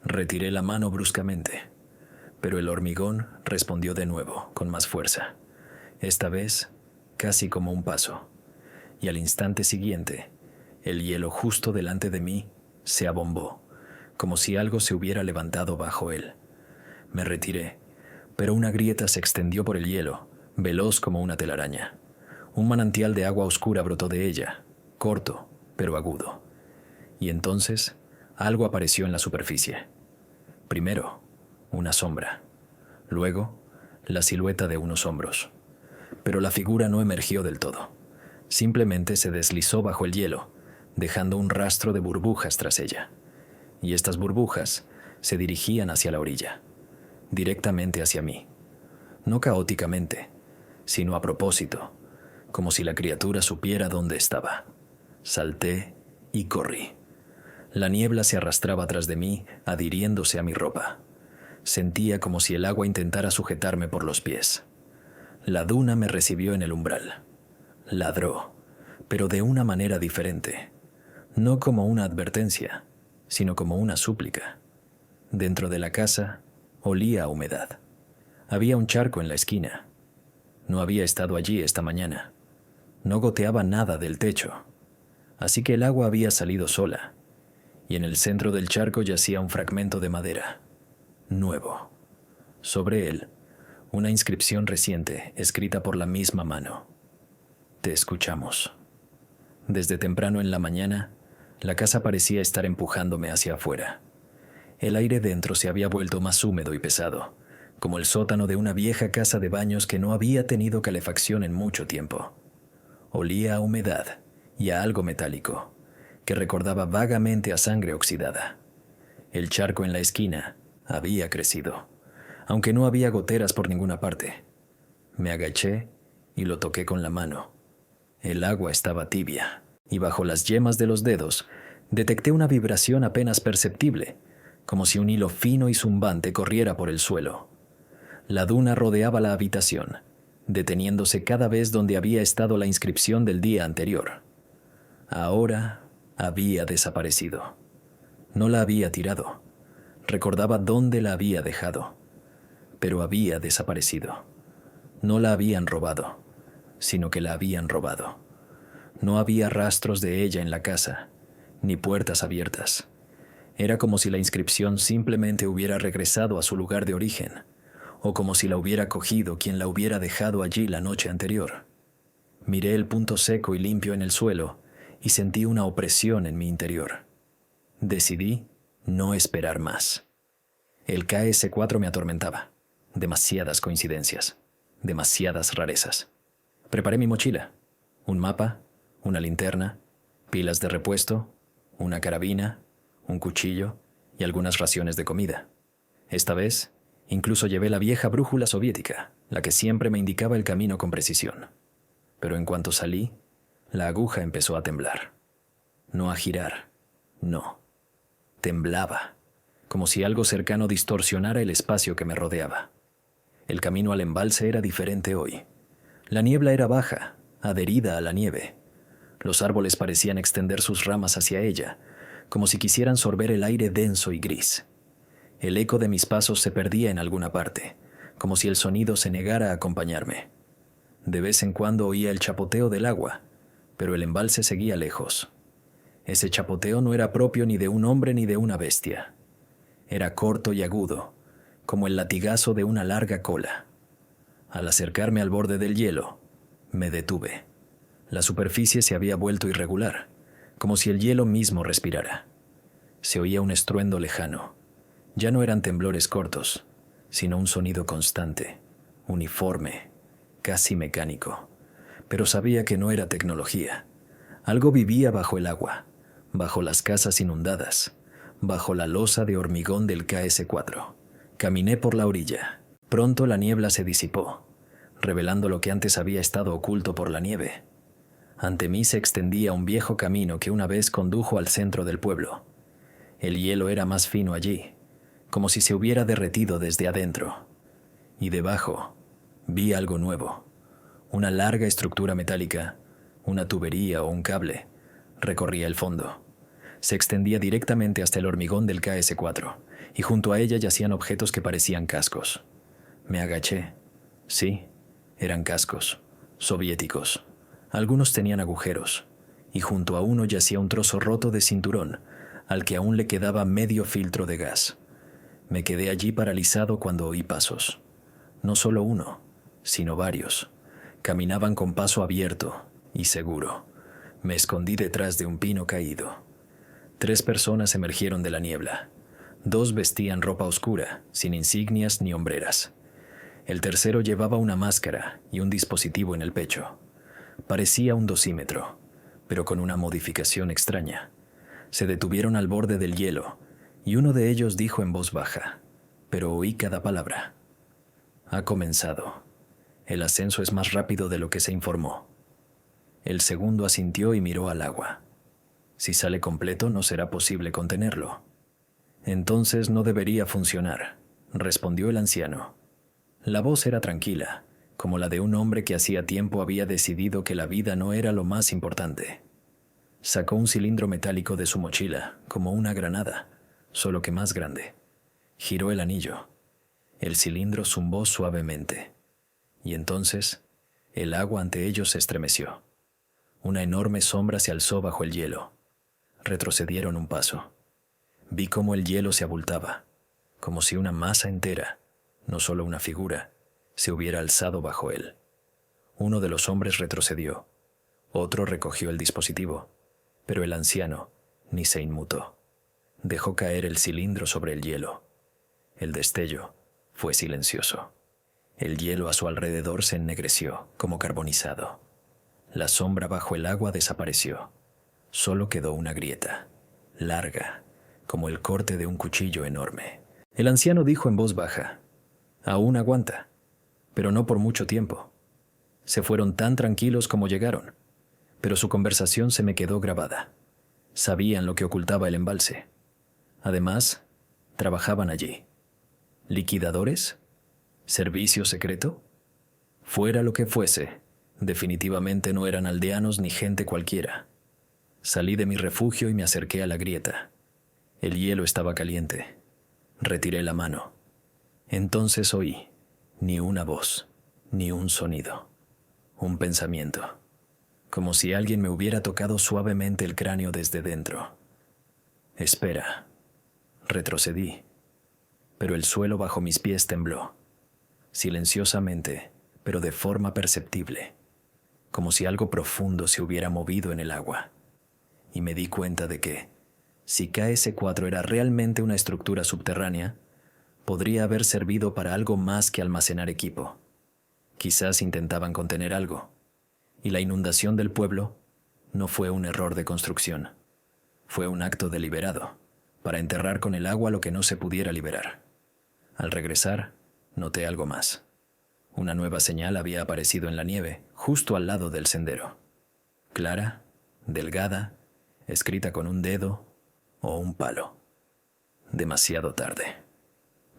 Retiré la mano bruscamente, pero el hormigón respondió de nuevo, con más fuerza, esta vez casi como un paso, y al instante siguiente, el hielo justo delante de mí se abombó, como si algo se hubiera levantado bajo él. Me retiré, pero una grieta se extendió por el hielo, veloz como una telaraña. Un manantial de agua oscura brotó de ella, corto, pero agudo. Y entonces, algo apareció en la superficie. Primero, una sombra. Luego, la silueta de unos hombros. Pero la figura no emergió del todo. Simplemente se deslizó bajo el hielo, dejando un rastro de burbujas tras ella. Y estas burbujas se dirigían hacia la orilla, directamente hacia mí. No caóticamente, sino a propósito, como si la criatura supiera dónde estaba. Salté y corrí. La niebla se arrastraba tras de mí, adhiriéndose a mi ropa. Sentía como si el agua intentara sujetarme por los pies. La duna me recibió en el umbral. Ladró, pero de una manera diferente. No como una advertencia, sino como una súplica. Dentro de la casa olía a humedad. Había un charco en la esquina. No había estado allí esta mañana. No goteaba nada del techo. Así que el agua había salido sola, y en el centro del charco yacía un fragmento de madera, nuevo. Sobre él, una inscripción reciente, escrita por la misma mano. Te escuchamos. Desde temprano en la mañana, la casa parecía estar empujándome hacia afuera. El aire dentro se había vuelto más húmedo y pesado, como el sótano de una vieja casa de baños que no había tenido calefacción en mucho tiempo. Olía a humedad y a algo metálico, que recordaba vagamente a sangre oxidada. El charco en la esquina había crecido, aunque no había goteras por ninguna parte. Me agaché y lo toqué con la mano. El agua estaba tibia, y bajo las yemas de los dedos detecté una vibración apenas perceptible, como si un hilo fino y zumbante corriera por el suelo. La duna rodeaba la habitación, deteniéndose cada vez donde había estado la inscripción del día anterior. Ahora había desaparecido. No la había tirado. Recordaba dónde la había dejado. pero había desaparecido. No la habían robado, sino que la habían robado. No había rastros de ella en la casa, ni puertas abiertas. Era como si la inscripción simplemente hubiera regresado a su lugar de origen, o como si la hubiera cogido quien la hubiera dejado allí la noche anterior. Miré el punto seco y limpio en el suelo y sentí una opresión en mi interior. Decidí no esperar más. El KS-4 me atormentaba. Demasiadas coincidencias, demasiadas rarezas. Preparé mi mochila, un mapa, una linterna, pilas de repuesto, una carabina, un cuchillo y algunas raciones de comida. Esta vez, incluso llevé la vieja brújula soviética, la que siempre me indicaba el camino con precisión. Pero en cuanto salí, la aguja empezó a temblar. No a girar, no. Temblaba, como si algo cercano distorsionara el espacio que me rodeaba. El camino al embalse era diferente hoy. La niebla era baja, adherida a la nieve. Los árboles parecían extender sus ramas hacia ella, como si quisieran sorber el aire denso y gris. El eco de mis pasos se perdía en alguna parte, como si el sonido se negara a acompañarme. De vez en cuando oía el chapoteo del agua, pero el embalse seguía lejos. Ese chapoteo no era propio ni de un hombre ni de una bestia. Era corto y agudo, como el latigazo de una larga cola. Al acercarme al borde del hielo, me detuve. La superficie se había vuelto irregular, como si el hielo mismo respirara. Se oía un estruendo lejano. Ya no eran temblores cortos, sino un sonido constante, uniforme, casi mecánico. Pero sabía que no era tecnología. Algo vivía bajo el agua, bajo las casas inundadas, bajo la losa de hormigón del KS-4. Caminé por la orilla. Pronto la niebla se disipó, revelando lo que antes había estado oculto por la nieve. Ante mí se extendía un viejo camino que una vez condujo al centro del pueblo. El hielo era más fino allí, como si se hubiera derretido desde adentro. Y debajo vi algo nuevo. Una larga estructura metálica, una tubería o un cable, recorría el fondo. Se extendía directamente hasta el hormigón del KS-4, y junto a ella yacían objetos que parecían cascos. Me agaché. Sí, eran cascos, soviéticos. Algunos tenían agujeros, y junto a uno yacía un trozo roto de cinturón, al que aún le quedaba medio filtro de gas. Me quedé allí paralizado cuando oí pasos. No solo uno, sino varios. Caminaban con paso abierto y seguro. Me escondí detrás de un pino caído. 3 personas emergieron de la niebla. 2 vestían ropa oscura, sin insignias ni hombreras. El tercero llevaba una máscara y un dispositivo en el pecho. Parecía un dosímetro, pero con una modificación extraña. Se detuvieron al borde del hielo, y uno de ellos dijo en voz baja, pero oí cada palabra: «Ha comenzado. El ascenso es más rápido de lo que se informó». El segundo asintió y miró al agua. «Si sale completo, no será posible contenerlo». «Entonces no debería funcionar», respondió el anciano. La voz era tranquila, como la de un hombre que hacía tiempo había decidido que la vida no era lo más importante. Sacó un cilindro metálico de su mochila, como una granada, solo que más grande. Giró el anillo. El cilindro zumbó suavemente. Y entonces, el agua ante ellos se estremeció. Una enorme sombra se alzó bajo el hielo. Retrocedieron un paso. Vi cómo el hielo se abultaba, como si una masa entera, no solo una figura, se hubiera alzado bajo él. Uno de los hombres retrocedió. Otro recogió el dispositivo, pero el anciano ni se inmutó. Dejó caer el cilindro sobre el hielo. El destello fue silencioso. El hielo a su alrededor se ennegreció, como carbonizado. La sombra bajo el agua desapareció. Solo quedó una grieta, larga, como el corte de un cuchillo enorme. El anciano dijo en voz baja: «Aún aguanta, pero no por mucho tiempo». Se fueron tan tranquilos como llegaron, pero su conversación se me quedó grabada. Sabían lo que ocultaba el embalse. Además, trabajaban allí. ¿Liquidadores? ¿Servicio secreto? Fuera lo que fuese, definitivamente no eran aldeanos ni gente cualquiera. Salí de mi refugio y me acerqué a la grieta. El hielo estaba caliente. Retiré la mano. Entonces oí, Ni una voz, ni un sonido, un pensamiento, como si alguien me hubiera tocado suavemente el cráneo desde dentro. Espera. Retrocedí, pero el suelo bajo mis pies tembló, silenciosamente, pero de forma perceptible, como si algo profundo se hubiera movido en el agua. Y me di cuenta de que, si KS-4 era realmente una estructura subterránea, podría haber servido para algo más que almacenar equipo. Quizás intentaban contener algo, y la inundación del pueblo no fue un error de construcción. Fue un acto deliberado, para enterrar con el agua lo que no se pudiera liberar. Al regresar, noté algo más. Una nueva señal había aparecido en la nieve, justo al lado del sendero. Clara, delgada, escrita con un dedo o un palo. Demasiado tarde.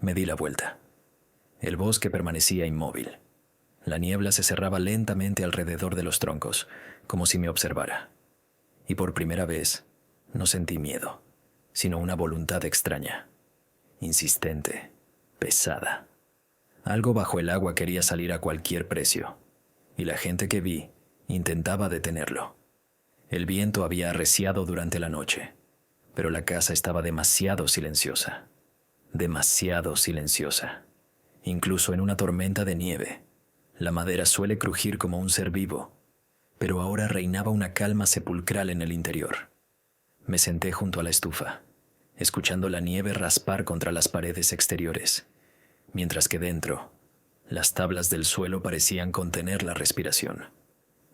Me di la vuelta. El bosque permanecía inmóvil. La niebla se cerraba lentamente alrededor de los troncos, como si me observara. Y por primera vez, no sentí miedo, sino una voluntad extraña, insistente, pesada. Algo bajo el agua quería salir a cualquier precio, y la gente que vi intentaba detenerlo. El viento había arreciado durante la noche, pero la casa estaba demasiado silenciosa. Demasiado silenciosa. Incluso en una tormenta de nieve, la madera suele crujir como un ser vivo, pero ahora reinaba una calma sepulcral en el interior. Me senté junto a la estufa, escuchando la nieve raspar contra las paredes exteriores, mientras que dentro, las tablas del suelo parecían contener la respiración.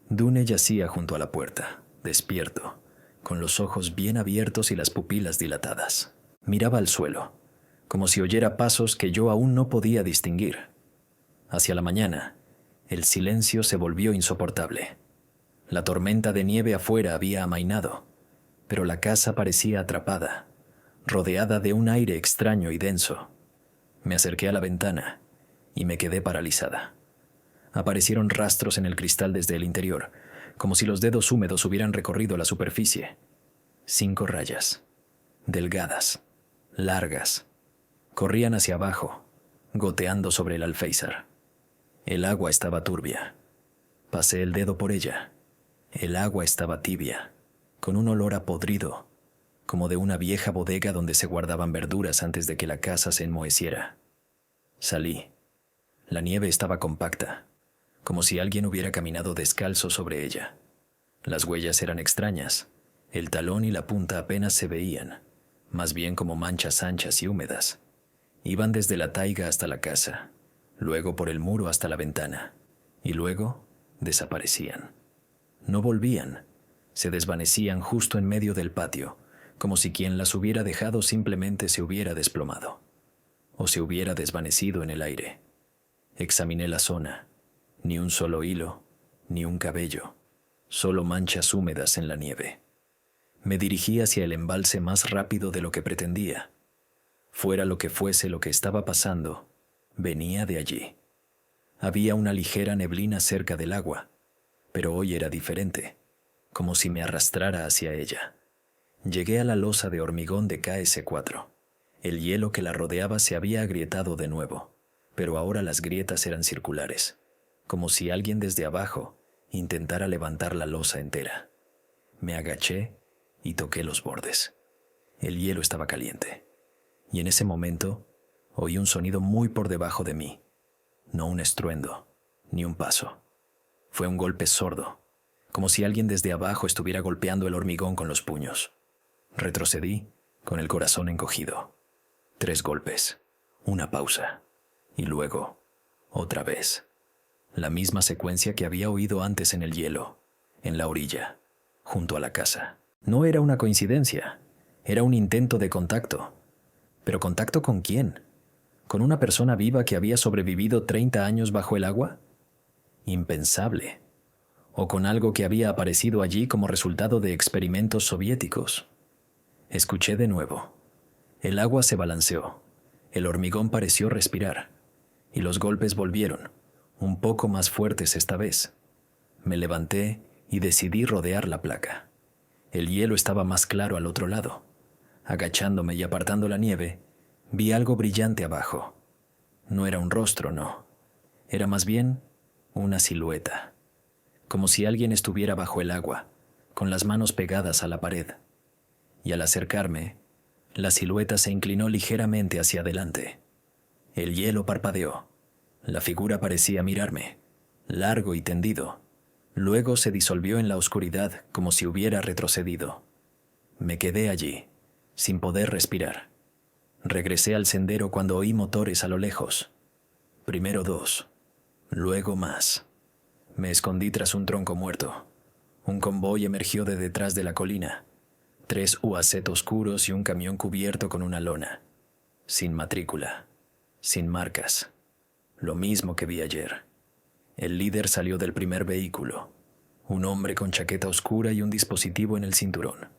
Dune yacía junto a la puerta, despierto, con los ojos bien abiertos y las pupilas dilatadas. Miraba al suelo, como si oyera pasos que yo aún no podía distinguir. Hacia la mañana, el silencio se volvió insoportable. La tormenta de nieve afuera había amainado, pero la casa parecía atrapada, rodeada de un aire extraño y denso. Me acerqué a la ventana y me quedé paralizada. Aparecieron rastros en el cristal desde el interior, como si los dedos húmedos hubieran recorrido la superficie. 5 rayas, delgadas, largas, corrían hacia abajo, goteando sobre el alféizar. El agua estaba turbia. Pasé el dedo por ella. El agua estaba tibia, con un olor a podrido, como de una vieja bodega donde se guardaban verduras antes de que la casa se enmoheciera. Salí. La nieve estaba compacta, como si alguien hubiera caminado descalzo sobre ella. Las huellas eran extrañas. El talón y la punta apenas se veían, más bien como manchas anchas y húmedas. Iban desde la taiga hasta la casa, luego por el muro hasta la ventana, y luego desaparecían. No volvían, se desvanecían justo en medio del patio, como si quien las hubiera dejado simplemente se hubiera desplomado, o se hubiera desvanecido en el aire. Examiné la zona, ni un solo hilo, ni un cabello, solo manchas húmedas en la nieve. Me dirigí hacia el embalse más rápido de lo que pretendía. Fuera lo que fuese lo que estaba pasando, venía de allí. Había una ligera neblina cerca del agua, pero hoy era diferente, como si me arrastrara hacia ella. Llegué a la losa de hormigón de KS-4. El hielo que la rodeaba se había agrietado de nuevo, pero ahora las grietas eran circulares, como si alguien desde abajo intentara levantar la losa entera. Me agaché y toqué los bordes. El hielo estaba caliente. Y en ese momento oí un sonido muy por debajo de mí. No un estruendo, ni un paso. Fue un golpe sordo, como si alguien desde abajo estuviera golpeando el hormigón con los puños. Retrocedí con el corazón encogido. 3 golpes, una pausa, y luego, otra vez. La misma secuencia que había oído antes en el hielo, en la orilla, junto a la casa. No era una coincidencia, era un intento de contacto. ¿Pero contacto con quién? ¿Con una persona viva que había sobrevivido 30 años bajo el agua? Impensable. ¿O con algo que había aparecido allí como resultado de experimentos soviéticos? Escuché de nuevo. El agua se balanceó, el hormigón pareció respirar, y los golpes volvieron, un poco más fuertes esta vez. Me levanté y decidí rodear la placa. El hielo estaba más claro al otro lado. Agachándome y apartando la nieve, vi algo brillante abajo. No era un rostro, no. Era más bien una silueta, como si alguien estuviera bajo el agua, con las manos pegadas a la pared. Y al acercarme, la silueta se inclinó ligeramente hacia adelante. El hielo parpadeó. La figura parecía mirarme, largo y tendido. Luego se disolvió en la oscuridad como si hubiera retrocedido. Me quedé allí, sin poder respirar. Regresé al sendero cuando oí motores a lo lejos. Primero 2, luego más. Me escondí tras un tronco muerto. Un convoy emergió de detrás de la colina. 3 UAZ oscuros y un camión cubierto con una lona. Sin matrícula, sin marcas. Lo mismo que vi ayer. El líder salió del primer vehículo. Un hombre con chaqueta oscura y un dispositivo en el cinturón.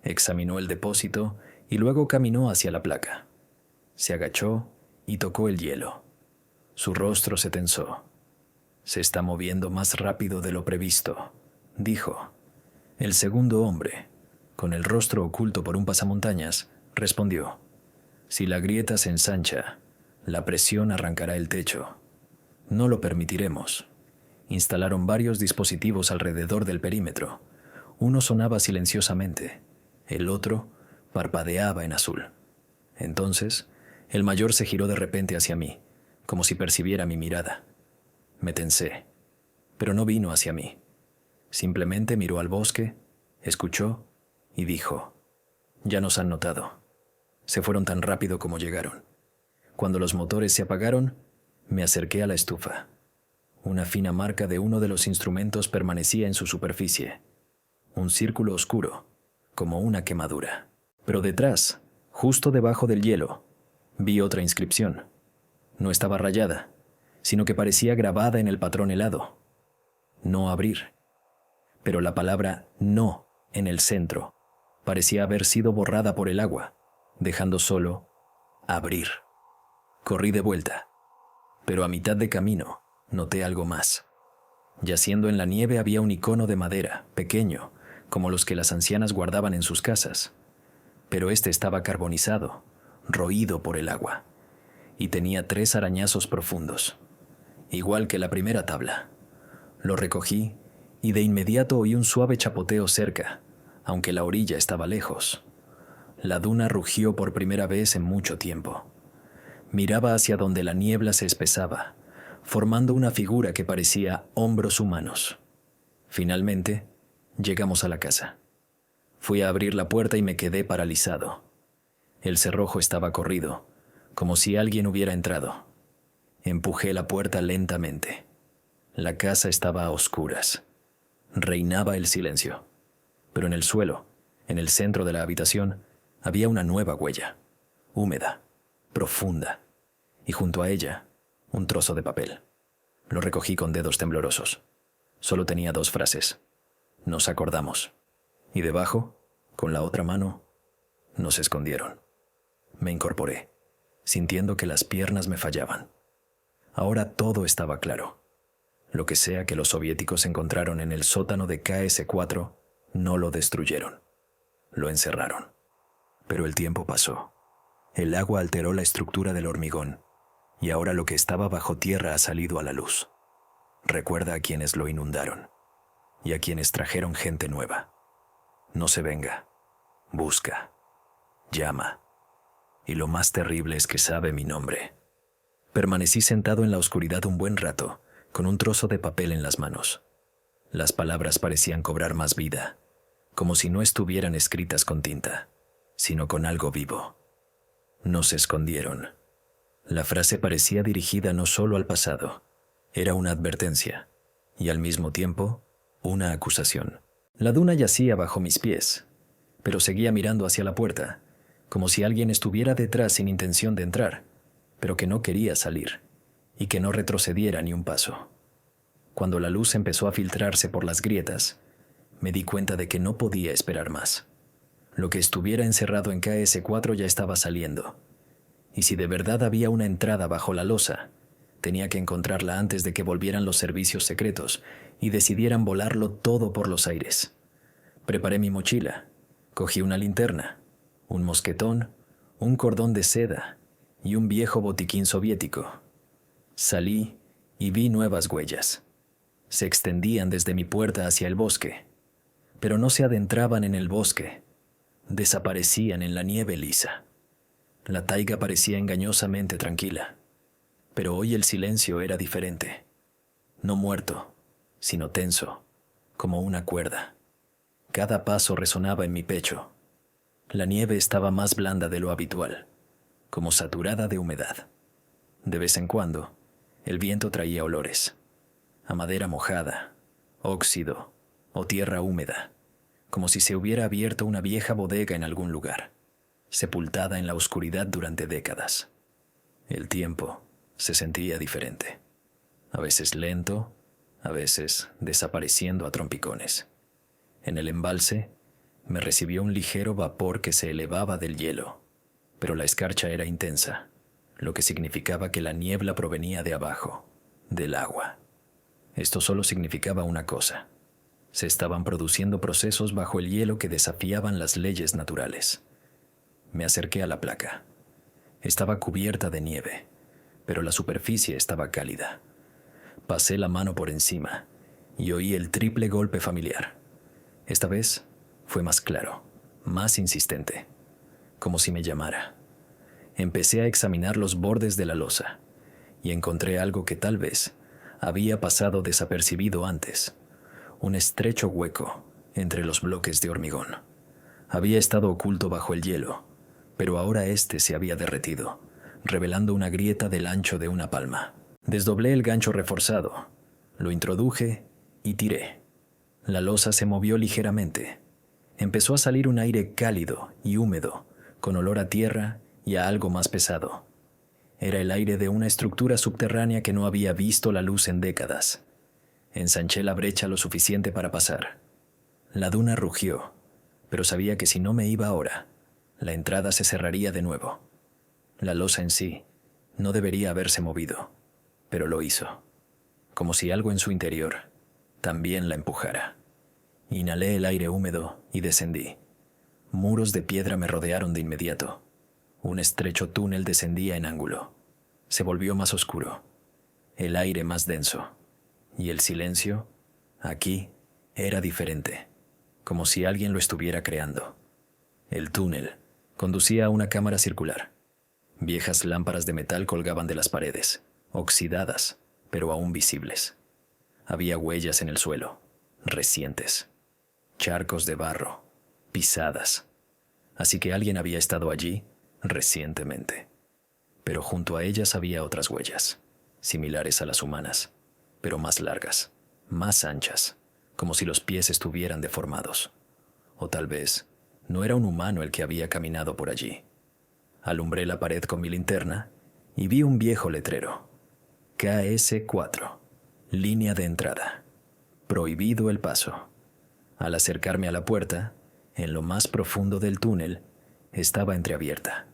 Examinó el depósito y luego caminó hacia la placa. Se agachó y tocó el hielo. Su rostro se tensó. Se está moviendo más rápido de lo previsto, dijo. El segundo hombre, con el rostro oculto por un pasamontañas, respondió. Si la grieta se ensancha, la presión arrancará el techo. No lo permitiremos. Instalaron varios dispositivos alrededor del perímetro. Uno sonaba silenciosamente. El otro parpadeaba en azul. Entonces, el mayor se giró de repente hacia mí, como si percibiera mi mirada. Me tensé, pero no vino hacia mí. Simplemente miró al bosque, escuchó y dijo, ya nos han notado. Se fueron tan rápido como llegaron. Cuando los motores se apagaron, me acerqué a la estufa. Una fina marca de uno de los instrumentos permanecía en su superficie. Un círculo oscuro, como una quemadura. Pero detrás, justo debajo del hielo, vi otra inscripción. No estaba rayada, sino que parecía grabada en el patrón helado. No abrir. Pero la palabra no en el centro parecía haber sido borrada por el agua, dejando solo abrir. Corrí de vuelta, pero a mitad de camino noté algo más. Yaciendo en la nieve había un icono de madera, pequeño, como los que las ancianas guardaban en sus casas. Pero este estaba carbonizado, roído por el agua, y tenía 3 arañazos profundos, igual que la primera tabla. Lo recogí y de inmediato oí un suave chapoteo cerca, aunque la orilla estaba lejos. La duna rugió por primera vez en mucho tiempo. Miraba hacia donde la niebla se espesaba, formando una figura que parecía hombros humanos. Finalmente, llegamos a la casa. Fui a abrir la puerta y me quedé paralizado. El cerrojo estaba corrido, como si alguien hubiera entrado. Empujé la puerta lentamente. La casa estaba a oscuras. Reinaba el silencio. Pero en el suelo, en el centro de la habitación, había una nueva huella, húmeda, profunda, y junto a ella, un trozo de papel. Lo recogí con dedos temblorosos. Solo tenía 2 frases. Nos acordamos. Y debajo, con la otra mano, nos escondieron. Me incorporé, sintiendo que las piernas me fallaban. Ahora todo estaba claro. Lo que sea que los soviéticos encontraron en el sótano de KS-4, no lo destruyeron. Lo encerraron. Pero el tiempo pasó. El agua alteró la estructura del hormigón, y ahora lo que estaba bajo tierra ha salido a la luz. Recuerda a quienes lo inundaron, y a quienes trajeron gente nueva. No se venga. Busca. Llama. Y lo más terrible es que sabe mi nombre. Permanecí sentado en la oscuridad un buen rato, con un trozo de papel en las manos. Las palabras parecían cobrar más vida, como si no estuvieran escritas con tinta, sino con algo vivo. Nos escondieron. La frase parecía dirigida no solo al pasado, era una advertencia, y al mismo tiempo, una acusación. La duna yacía bajo mis pies, pero seguía mirando hacia la puerta, como si alguien estuviera detrás sin intención de entrar, pero que no quería salir, y que no retrocediera ni un paso. Cuando la luz empezó a filtrarse por las grietas, me di cuenta de que no podía esperar más. Lo que estuviera encerrado en KS-4 ya estaba saliendo, y si de verdad había una entrada bajo la losa, tenía que encontrarla antes de que volvieran los servicios secretos y decidieran volarlo todo por los aires. Preparé mi mochila, cogí una linterna, un mosquetón, un cordón de seda y un viejo botiquín soviético. Salí y vi nuevas huellas. Se extendían desde mi puerta hacia el bosque, pero no se adentraban en el bosque, desaparecían en la nieve lisa. La taiga parecía engañosamente tranquila, pero hoy el silencio era diferente. No muerto, sino tenso, como una cuerda. Cada paso resonaba en mi pecho. La nieve estaba más blanda de lo habitual, como saturada de humedad. De vez en cuando, el viento traía olores, a madera mojada, óxido o tierra húmeda, como si se hubiera abierto una vieja bodega en algún lugar, sepultada en la oscuridad durante décadas. El tiempo se sentía diferente, a veces lento, a veces desapareciendo a trompicones. En el embalse me recibió un ligero vapor que se elevaba del hielo, pero la escarcha era intensa, lo que significaba que la niebla provenía de abajo, del agua. Esto solo significaba una cosa: se estaban produciendo procesos bajo el hielo que desafiaban las leyes naturales. Me acerqué a la placa. Estaba cubierta de nieve, pero la superficie estaba cálida. Pasé la mano por encima y oí el triple golpe familiar. Esta vez fue más claro, más insistente, como si me llamara. Empecé a examinar los bordes de la losa y encontré algo que tal vez había pasado desapercibido antes: un estrecho hueco entre los bloques de hormigón. Había estado oculto bajo el hielo, pero ahora este se había derretido, revelando una grieta del ancho de una palma. Desdoblé el gancho reforzado, lo introduje y tiré. La losa se movió ligeramente. Empezó a salir un aire cálido y húmedo, con olor a tierra y a algo más pesado. Era el aire de una estructura subterránea que no había visto la luz en décadas. Ensanché la brecha lo suficiente para pasar. La duna rugió, pero sabía que si no me iba ahora, la entrada se cerraría de nuevo. La losa en sí no debería haberse movido, pero lo hizo, como si algo en su interior también la empujara. Inhalé el aire húmedo y descendí. Muros de piedra me rodearon de inmediato. Un estrecho túnel descendía en ángulo. Se volvió más oscuro, el aire más denso, y el silencio, aquí, era diferente, como si alguien lo estuviera creando. El túnel conducía a una cámara circular. Viejas lámparas de metal colgaban de las paredes, oxidadas, pero aún visibles. Había huellas en el suelo, recientes, charcos de barro, pisadas. Así que alguien había estado allí recientemente. Pero junto a ellas había otras huellas, similares a las humanas, pero más largas, más anchas, como si los pies estuvieran deformados. O tal vez no era un humano el que había caminado por allí. Alumbré la pared con mi linterna y vi un viejo letrero: KS4, línea de entrada. Prohibido el paso. Al acercarme a la puerta, en lo más profundo del túnel, estaba entreabierta.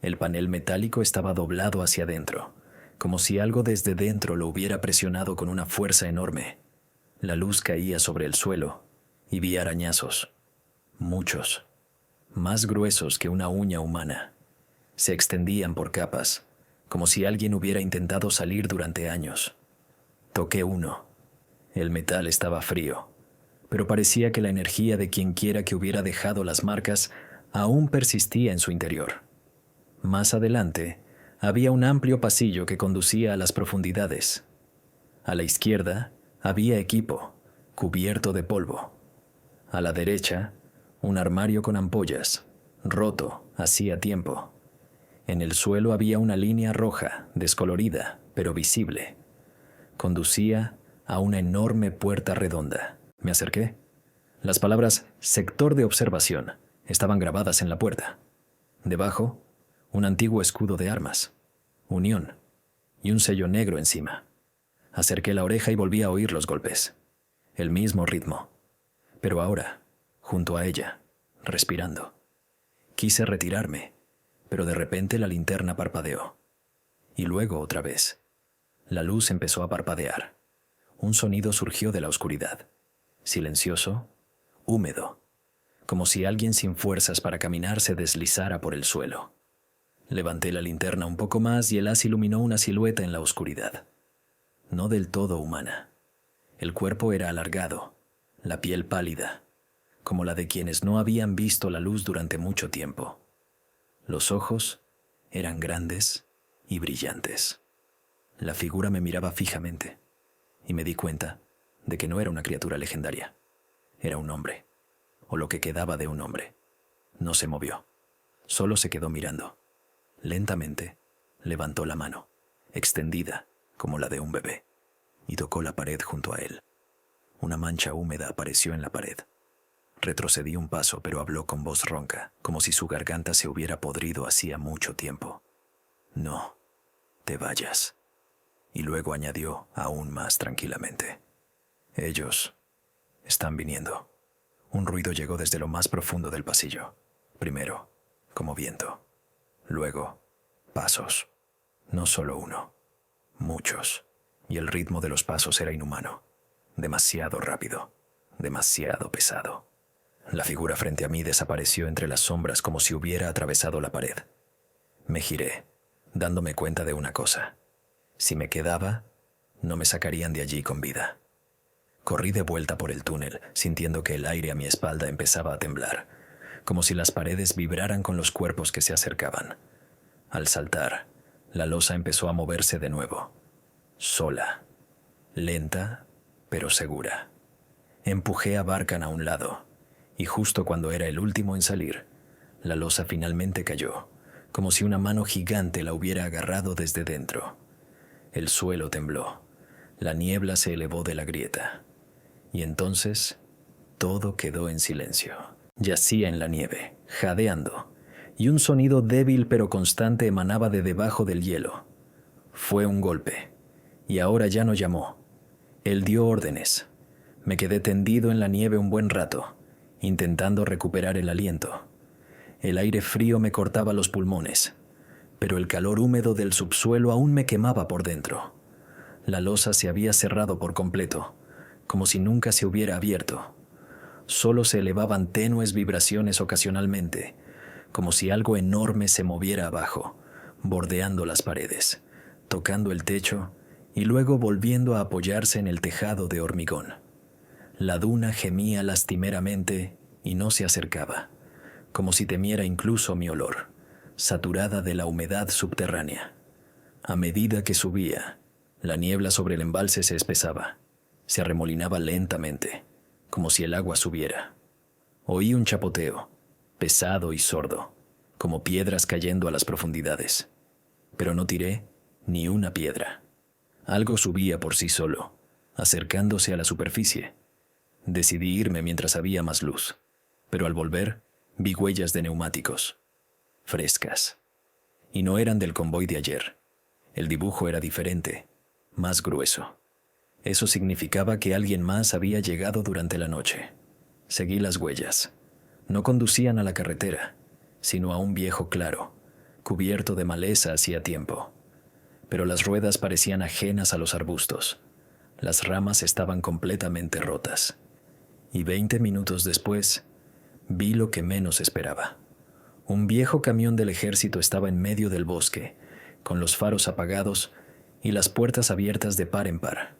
El panel metálico estaba doblado hacia adentro, como si algo desde dentro lo hubiera presionado con una fuerza enorme. La luz caía sobre el suelo y vi arañazos, muchos, más gruesos que una uña humana. Se extendían por capas, como si alguien hubiera intentado salir durante años. Toqué uno. El metal estaba frío, pero parecía que la energía de quienquiera que hubiera dejado las marcas aún persistía en su interior. Más adelante, había un amplio pasillo que conducía a las profundidades. A la izquierda, había equipo, cubierto de polvo. A la derecha, un armario con ampollas, roto hacía tiempo. En el suelo había una línea roja, descolorida, pero visible. Conducía a una enorme puerta redonda. Me acerqué. Las palabras «Sector de observación» estaban grabadas en la puerta. Debajo, un antiguo escudo de armas, Unión, y un sello negro encima. Acerqué la oreja y volví a oír los golpes. El mismo ritmo. Pero ahora, junto a ella, respirando. Quise retirarme, pero de repente la linterna parpadeó. Y luego otra vez. La luz empezó a parpadear. Un sonido surgió de la oscuridad. Silencioso, húmedo, como si alguien sin fuerzas para caminar se deslizara por el suelo. Levanté la linterna un poco más y el haz iluminó una silueta en la oscuridad. no del todo humana. El cuerpo era alargado, la piel pálida, como la de quienes no habían visto la luz durante mucho tiempo. Los ojos eran grandes y brillantes. La figura me miraba fijamente y me di cuenta de que no era una criatura legendaria. Era un hombre, o lo que quedaba de un hombre. No se movió, solo se quedó mirando. Lentamente levantó la mano, extendida como la de un bebé, y tocó la pared junto a él. Una mancha húmeda apareció en la pared. Retrocedí un paso, pero habló con voz ronca, como si su garganta se hubiera podrido hacía mucho tiempo. No, te vayas. Y luego añadió aún más tranquilamente. Ellos están viniendo. Un ruido llegó desde lo más profundo del pasillo. Primero, como viento. Luego, pasos. No solo uno, muchos. Y el ritmo de los pasos era inhumano. Demasiado rápido, demasiado pesado. La figura frente a mí desapareció entre las sombras como si hubiera atravesado la pared. Me giré, dándome cuenta de una cosa. Si me quedaba, no me sacarían de allí con vida. Corrí de vuelta por el túnel, sintiendo que el aire a mi espalda empezaba a temblar, como si las paredes vibraran con los cuerpos que se acercaban. Al saltar, la losa empezó a moverse de nuevo, sola, lenta, pero segura. Empujé a Barkan a un lado, y justo cuando era el último en salir, la losa finalmente cayó, como si una mano gigante la hubiera agarrado desde dentro. El suelo tembló, la niebla se elevó de la grieta, y entonces todo quedó en silencio. Yacía en la nieve, jadeando, y un sonido débil pero constante emanaba de debajo del hielo. Fue un golpe, y ahora ya no llamó. Él dio órdenes. Me quedé tendido en la nieve un buen rato, intentando recuperar el aliento. El aire frío me cortaba los pulmones, pero el calor húmedo del subsuelo aún me quemaba por dentro. La losa se había cerrado por completo, como si nunca se hubiera abierto. Solo se elevaban tenues vibraciones ocasionalmente, como si algo enorme se moviera abajo, bordeando las paredes, tocando el techo y luego volviendo a apoyarse en el tejado de hormigón. La duna gemía lastimeramente y no se acercaba, como si temiera incluso mi olor, saturada de la humedad subterránea. A medida que subía, la niebla sobre el embalse se espesaba, se arremolinaba lentamente, como si el agua subiera. Oí un chapoteo, pesado y sordo, como piedras cayendo a las profundidades. Pero no tiré ni una piedra. Algo subía por sí solo, acercándose a la superficie. Decidí irme mientras había más luz, pero al volver vi huellas de neumáticos, frescas. Y no eran del convoy de ayer. El dibujo era diferente, más grueso. Eso significaba que alguien más había llegado durante la noche. Seguí las huellas. No conducían a la carretera, sino a un viejo claro, cubierto de maleza hacía tiempo. Pero las ruedas parecían ajenas a los arbustos. Las ramas estaban completamente rotas. Y 20 minutos después, vi lo que menos esperaba. Un viejo camión del ejército estaba en medio del bosque, con los faros apagados y las puertas abiertas de par en par.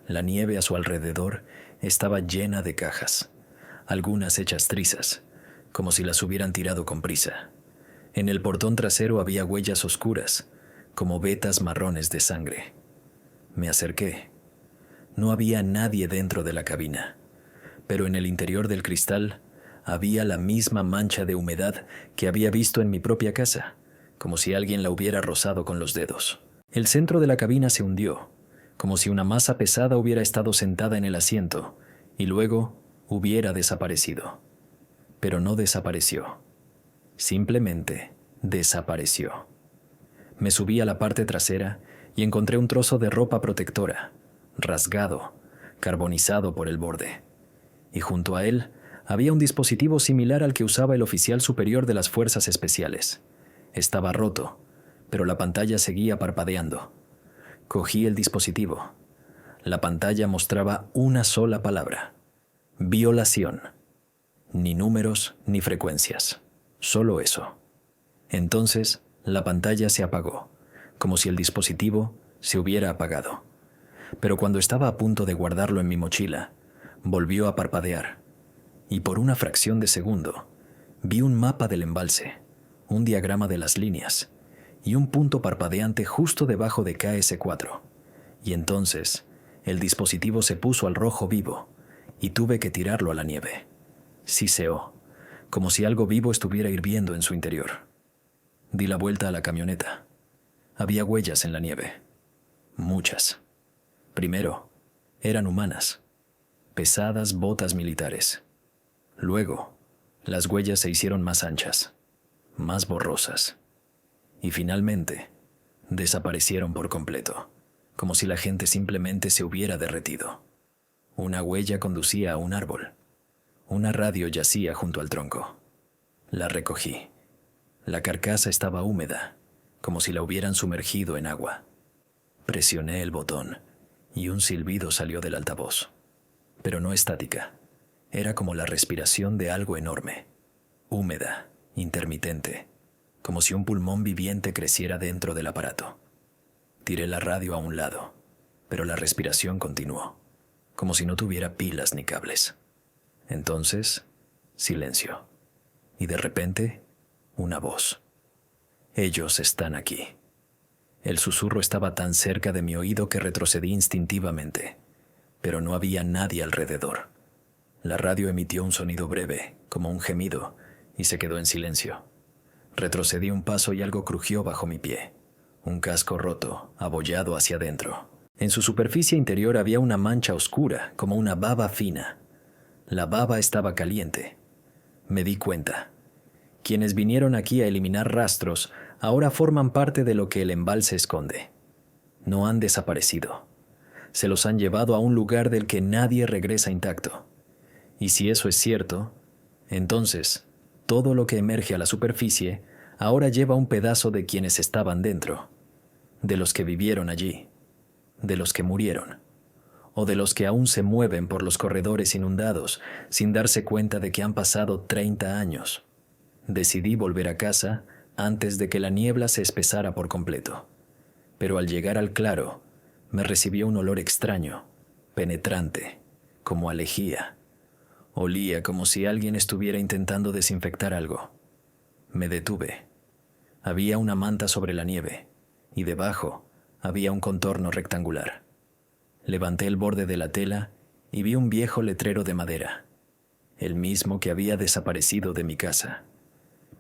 La nieve a su alrededor estaba llena de cajas, algunas hechas trizas, como si las hubieran tirado con prisa. En el portón trasero había huellas oscuras, como vetas marrones de sangre. Me acerqué. No había nadie dentro de la cabina, pero en el interior del cristal había la misma mancha de humedad que había visto en mi propia casa, como si alguien la hubiera rozado con los dedos. El centro de la cabina se hundió, como si una masa pesada hubiera estado sentada en el asiento y luego hubiera desaparecido. Pero no desapareció. Simplemente desapareció. Me subí a la parte trasera y encontré un trozo de ropa protectora, rasgado, carbonizado por el borde. Y junto a él había un dispositivo similar al que usaba el oficial superior de las fuerzas especiales. Estaba roto, pero la pantalla seguía parpadeando. Cogí el dispositivo. La pantalla mostraba una sola palabra: violación. Ni números ni frecuencias, solo eso. Entonces, la pantalla se apagó, como si el dispositivo se hubiera apagado. pero cuando estaba a punto de guardarlo en mi mochila, volvió a parpadear, y por una fracción de segundo vi un mapa del embalse, un diagrama de las líneas y un punto parpadeante justo debajo de KS4. Y entonces el dispositivo se puso al rojo vivo y tuve que tirarlo a la nieve. Siseó, como si algo vivo estuviera hirviendo en su interior. Di la vuelta a la camioneta. Había huellas en la nieve. Muchas. Primero, eran humanas. Pesadas botas militares. Luego, las huellas se hicieron más anchas, más borrosas. Y finalmente, desaparecieron por completo, como si la gente simplemente se hubiera derretido. Una huella conducía a un árbol. Una radio yacía junto al tronco. La recogí. La carcasa estaba húmeda, como si la hubieran sumergido en agua. Presioné el botón y un silbido salió del altavoz. Pero no estática. Era como la respiración de algo enorme, húmeda, intermitente, como si un pulmón viviente creciera dentro del aparato. Tiré la radio a un lado, pero la respiración continuó, como si no tuviera pilas ni cables. Entonces, silencio. Y de repente, una voz. Ellos están aquí. El susurro estaba tan cerca de mi oído que retrocedí instintivamente, pero no había nadie alrededor. La radio emitió un sonido breve, como un gemido, y se quedó en silencio. Retrocedí un paso y algo crujió bajo mi pie. Un casco roto, abollado hacia adentro. En su superficie interior había una mancha oscura, como una baba fina. La baba estaba caliente. Me di cuenta. Quienes vinieron aquí a eliminar rastros ahora forman parte de lo que el embalse esconde. No han desaparecido. Se los han llevado a un lugar del que nadie regresa intacto. Y si eso es cierto, entonces todo lo que emerge a la superficie ahora lleva un pedazo de quienes estaban dentro, de los que vivieron allí, de los que murieron, o de los que aún se mueven por los corredores inundados sin darse cuenta de que han pasado 30 años. Decidí volver a casa antes de que la niebla se espesara por completo. Pero al llegar al claro, me recibió un olor extraño, penetrante, como a lejía. Olía como si alguien estuviera intentando desinfectar algo. Me detuve. Había una manta sobre la nieve, y debajo había un contorno rectangular. Levanté el borde de la tela y vi un viejo letrero de madera, el mismo que había desaparecido de mi casa.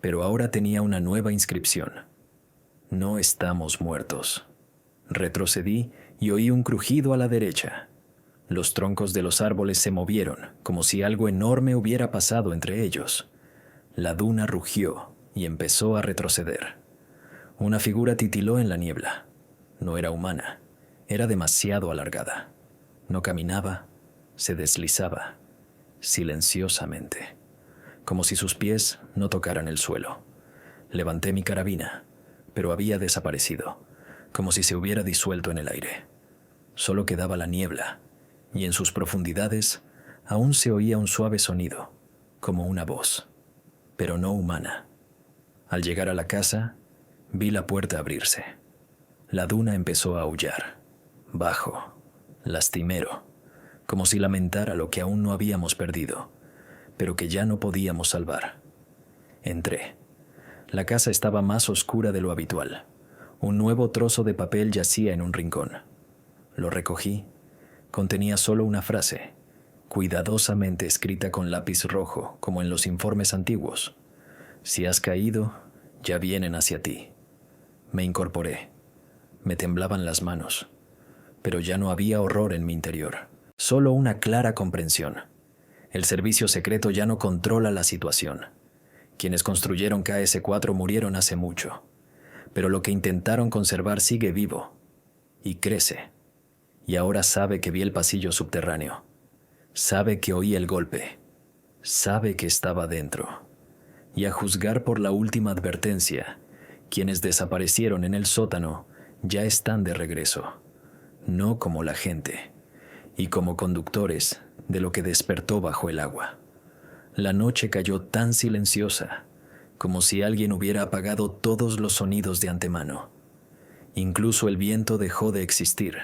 Pero ahora tenía una nueva inscripción. No estamos muertos. Retrocedí y oí un crujido a la derecha. Los troncos de los árboles se movieron, como si algo enorme hubiera pasado entre ellos. La duna rugió y empezó a retroceder. Una figura titiló en la niebla. No era humana. Era demasiado alargada. No caminaba, se deslizaba, silenciosamente, como si sus pies no tocaran el suelo. Levanté mi carabina, pero había desaparecido, como si se hubiera disuelto en el aire. Solo quedaba la niebla, y en sus profundidades aún se oía un suave sonido, como una voz, pero no humana. Al llegar a la casa, vi la puerta abrirse. La duna empezó a aullar, bajo, lastimero, como si lamentara lo que aún no habíamos perdido, pero que ya no podíamos salvar. Entré. La casa estaba más oscura de lo habitual. Un nuevo trozo de papel yacía en un rincón. Lo recogí. Contenía solo una frase, cuidadosamente escrita con lápiz rojo, como en los informes antiguos. Si has caído, ya vienen hacia ti. Me incorporé. Me temblaban las manos, pero ya no había horror en mi interior, solo una clara comprensión. El servicio secreto ya no controla la situación. Quienes construyeron KS4 murieron hace mucho, pero lo que intentaron conservar sigue vivo y crece. Y ahora sabe que vi el pasillo subterráneo. Sabe que oí el golpe. Sabe que estaba dentro. Y a juzgar por la última advertencia, quienes desaparecieron en el sótano ya están de regreso. No como la gente, y como conductores de lo que despertó bajo el agua. La noche cayó tan silenciosa, como si alguien hubiera apagado todos los sonidos de antemano. Incluso el viento dejó de existir,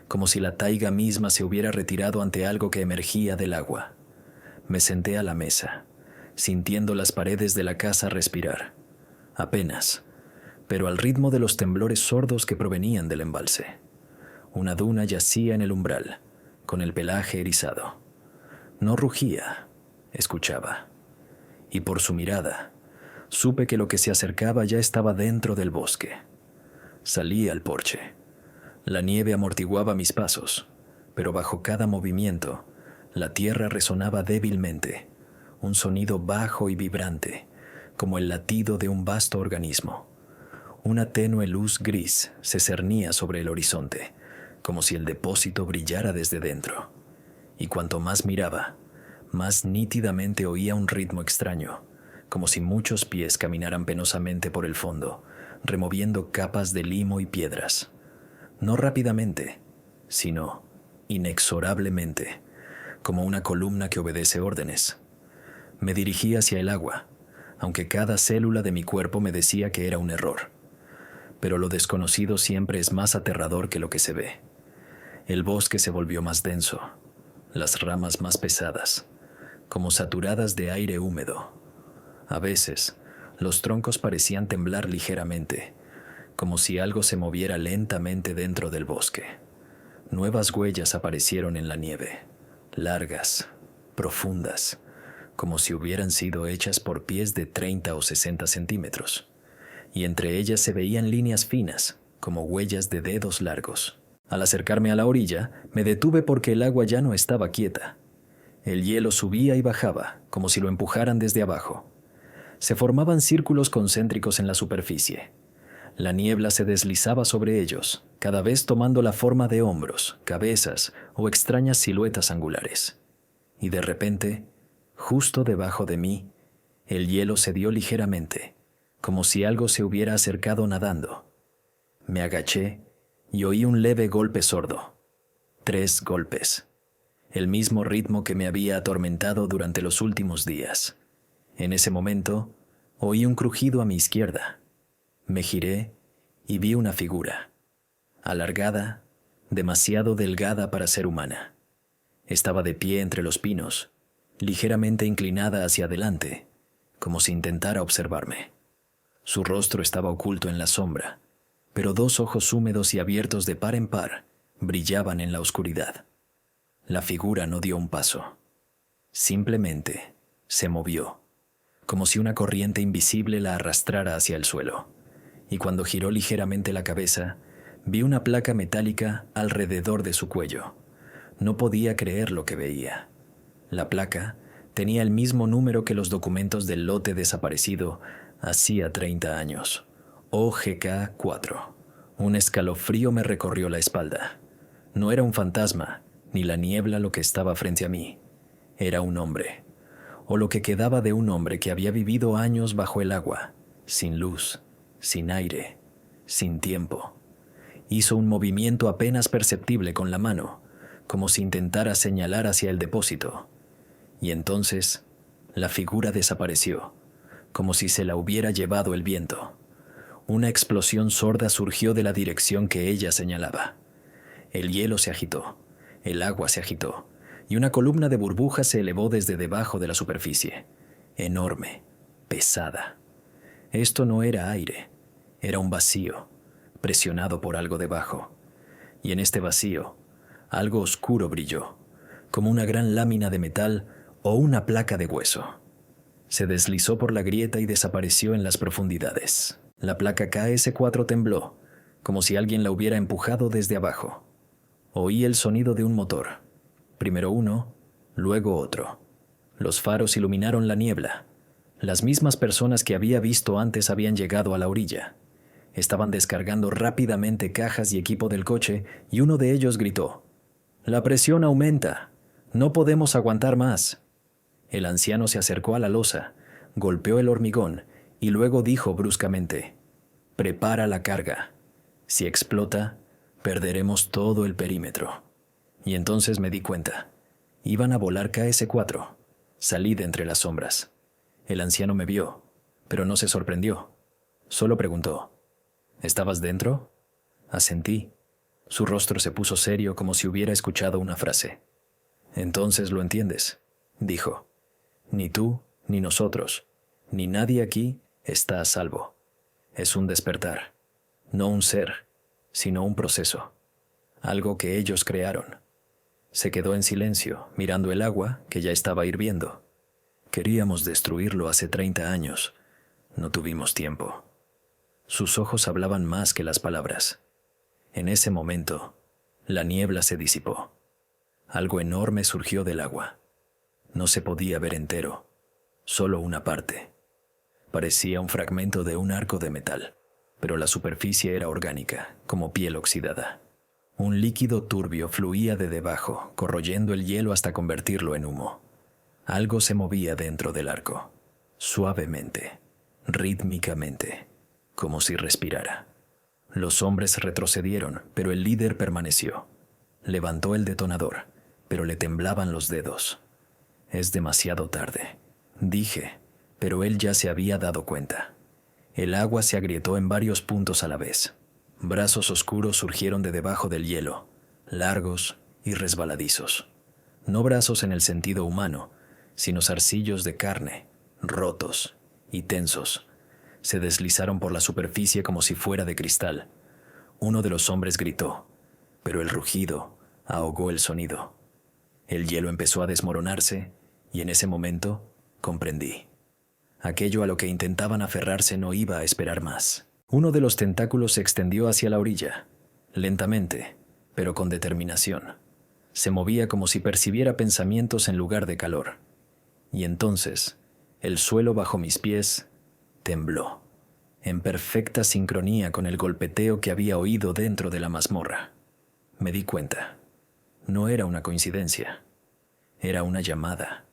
como si la taiga misma se hubiera retirado ante algo que emergía del agua. Me senté a la mesa, sintiendo las paredes de la casa respirar. Apenas, pero al ritmo de los temblores sordos que provenían del embalse. Una duna yacía en el umbral, con el pelaje erizado. No rugía, escuchaba. Y por su mirada, supe que lo que se acercaba ya estaba dentro del bosque. Salí al porche. La nieve amortiguaba mis pasos, pero bajo cada movimiento, la tierra resonaba débilmente, un sonido bajo y vibrante, como el latido de un vasto organismo. Una tenue luz gris se cernía sobre el horizonte, como si el depósito brillara desde dentro. Y cuanto más miraba, más nítidamente oía un ritmo extraño, como si muchos pies caminaran penosamente por el fondo, removiendo capas de limo y piedras. No rápidamente, sino inexorablemente, como una columna que obedece órdenes. Me dirigí hacia el agua, aunque cada célula de mi cuerpo me decía que era un error. Pero lo desconocido siempre es más aterrador que lo que se ve. El bosque se volvió más denso, las ramas más pesadas, como saturadas de aire húmedo. A veces, los troncos parecían temblar ligeramente, como si algo se moviera lentamente dentro del bosque. Nuevas huellas aparecieron en la nieve, largas, profundas, como si hubieran sido hechas por pies de 30 o 60 centímetros, y entre ellas se veían líneas finas, como huellas de dedos largos. Al acercarme a la orilla, me detuve porque el agua ya no estaba quieta. El hielo subía y bajaba, como si lo empujaran desde abajo. Se formaban círculos concéntricos en la superficie. La niebla se deslizaba sobre ellos, cada vez tomando la forma de hombros, cabezas o extrañas siluetas angulares. Y de repente, justo debajo de mí, el hielo cedió ligeramente, como si algo se hubiera acercado nadando. Me agaché y oí un leve golpe sordo. 3 golpes. El mismo ritmo que me había atormentado durante los últimos días. En ese momento, oí un crujido a mi izquierda. Me giré y vi una figura, alargada, demasiado delgada para ser humana. Estaba de pie entre los pinos, ligeramente inclinada hacia adelante, como si intentara observarme. Su rostro estaba oculto en la sombra, pero 2 ojos húmedos y abiertos de par en par brillaban en la oscuridad. La figura no dio un paso. Simplemente se movió, como si una corriente invisible la arrastrara hacia el suelo. Y cuando giró ligeramente la cabeza, vi una placa metálica alrededor de su cuello. No podía creer lo que veía. La placa tenía el mismo número que los documentos del lote desaparecido hacía 30 años. OGK 4. Un escalofrío me recorrió la espalda. No era un fantasma, ni la niebla lo que estaba frente a mí. Era un hombre, o lo que quedaba de un hombre que había vivido años bajo el agua, sin luz, sin aire, sin tiempo. Hizo un movimiento apenas perceptible con la mano, como si intentara señalar hacia el depósito. Y entonces, la figura desapareció, como si se la hubiera llevado el viento. Una explosión sorda surgió de la dirección que ella señalaba. El hielo se agitó, el agua se agitó, y una columna de burbujas se elevó desde debajo de la superficie, enorme, pesada. Esto no era aire, era un vacío, presionado por algo debajo. Y en este vacío, algo oscuro brilló, como una gran lámina de metal o una placa de hueso. Se deslizó por la grieta y desapareció en las profundidades. La placa KS4 tembló, como si alguien la hubiera empujado desde abajo. Oí el sonido de un motor. Primero uno, luego otro. Los faros iluminaron la niebla. Las mismas personas que había visto antes habían llegado a la orilla. Estaban descargando rápidamente cajas y equipo del coche y uno de ellos gritó: «La presión aumenta. No podemos aguantar más». El anciano se acercó a la losa, golpeó el hormigón y luego dijo bruscamente: «Prepara la carga. Si explota, perderemos todo el perímetro». Y entonces me di cuenta. Iban a volar KS4. Salí de entre las sombras. El anciano me vio, pero no se sorprendió. Solo preguntó: «¿Estabas dentro?». Asentí. Su rostro se puso serio como si hubiera escuchado una frase. «Entonces lo entiendes», dijo. «Ni tú, ni nosotros, ni nadie aquí está a salvo. Es un despertar, no un ser, sino un proceso, algo que ellos crearon». Se quedó en silencio, mirando el agua, que ya estaba hirviendo. «Queríamos destruirlo hace 30 años. No tuvimos tiempo». Sus ojos hablaban más que las palabras. En ese momento, la niebla se disipó. Algo enorme surgió del agua. No se podía ver entero, solo una parte. Parecía un fragmento de un arco de metal, pero la superficie era orgánica, como piel oxidada. Un líquido turbio fluía de debajo, corroyendo el hielo hasta convertirlo en humo. Algo se movía dentro del arco, suavemente, rítmicamente, como si respirara. Los hombres retrocedieron, pero el líder permaneció. Levantó el detonador, pero le temblaban los dedos. «Es demasiado tarde», dije, pero él ya se había dado cuenta. El agua se agrietó en varios puntos a la vez. Brazos oscuros surgieron de debajo del hielo, largos y resbaladizos. No brazos en el sentido humano, sino zarcillos de carne, rotos y tensos. Se deslizaron por la superficie como si fuera de cristal. Uno de los hombres gritó, pero el rugido ahogó el sonido. El hielo empezó a desmoronarse y en ese momento comprendí. Aquello a lo que intentaban aferrarse no iba a esperar más. Uno de los tentáculos se extendió hacia la orilla, lentamente, pero con determinación. Se movía como si percibiera pensamientos en lugar de calor. Y entonces, el suelo bajo mis pies tembló, en perfecta sincronía con el golpeteo que había oído dentro de la mazmorra. Me di cuenta. No era una coincidencia. Era una llamada.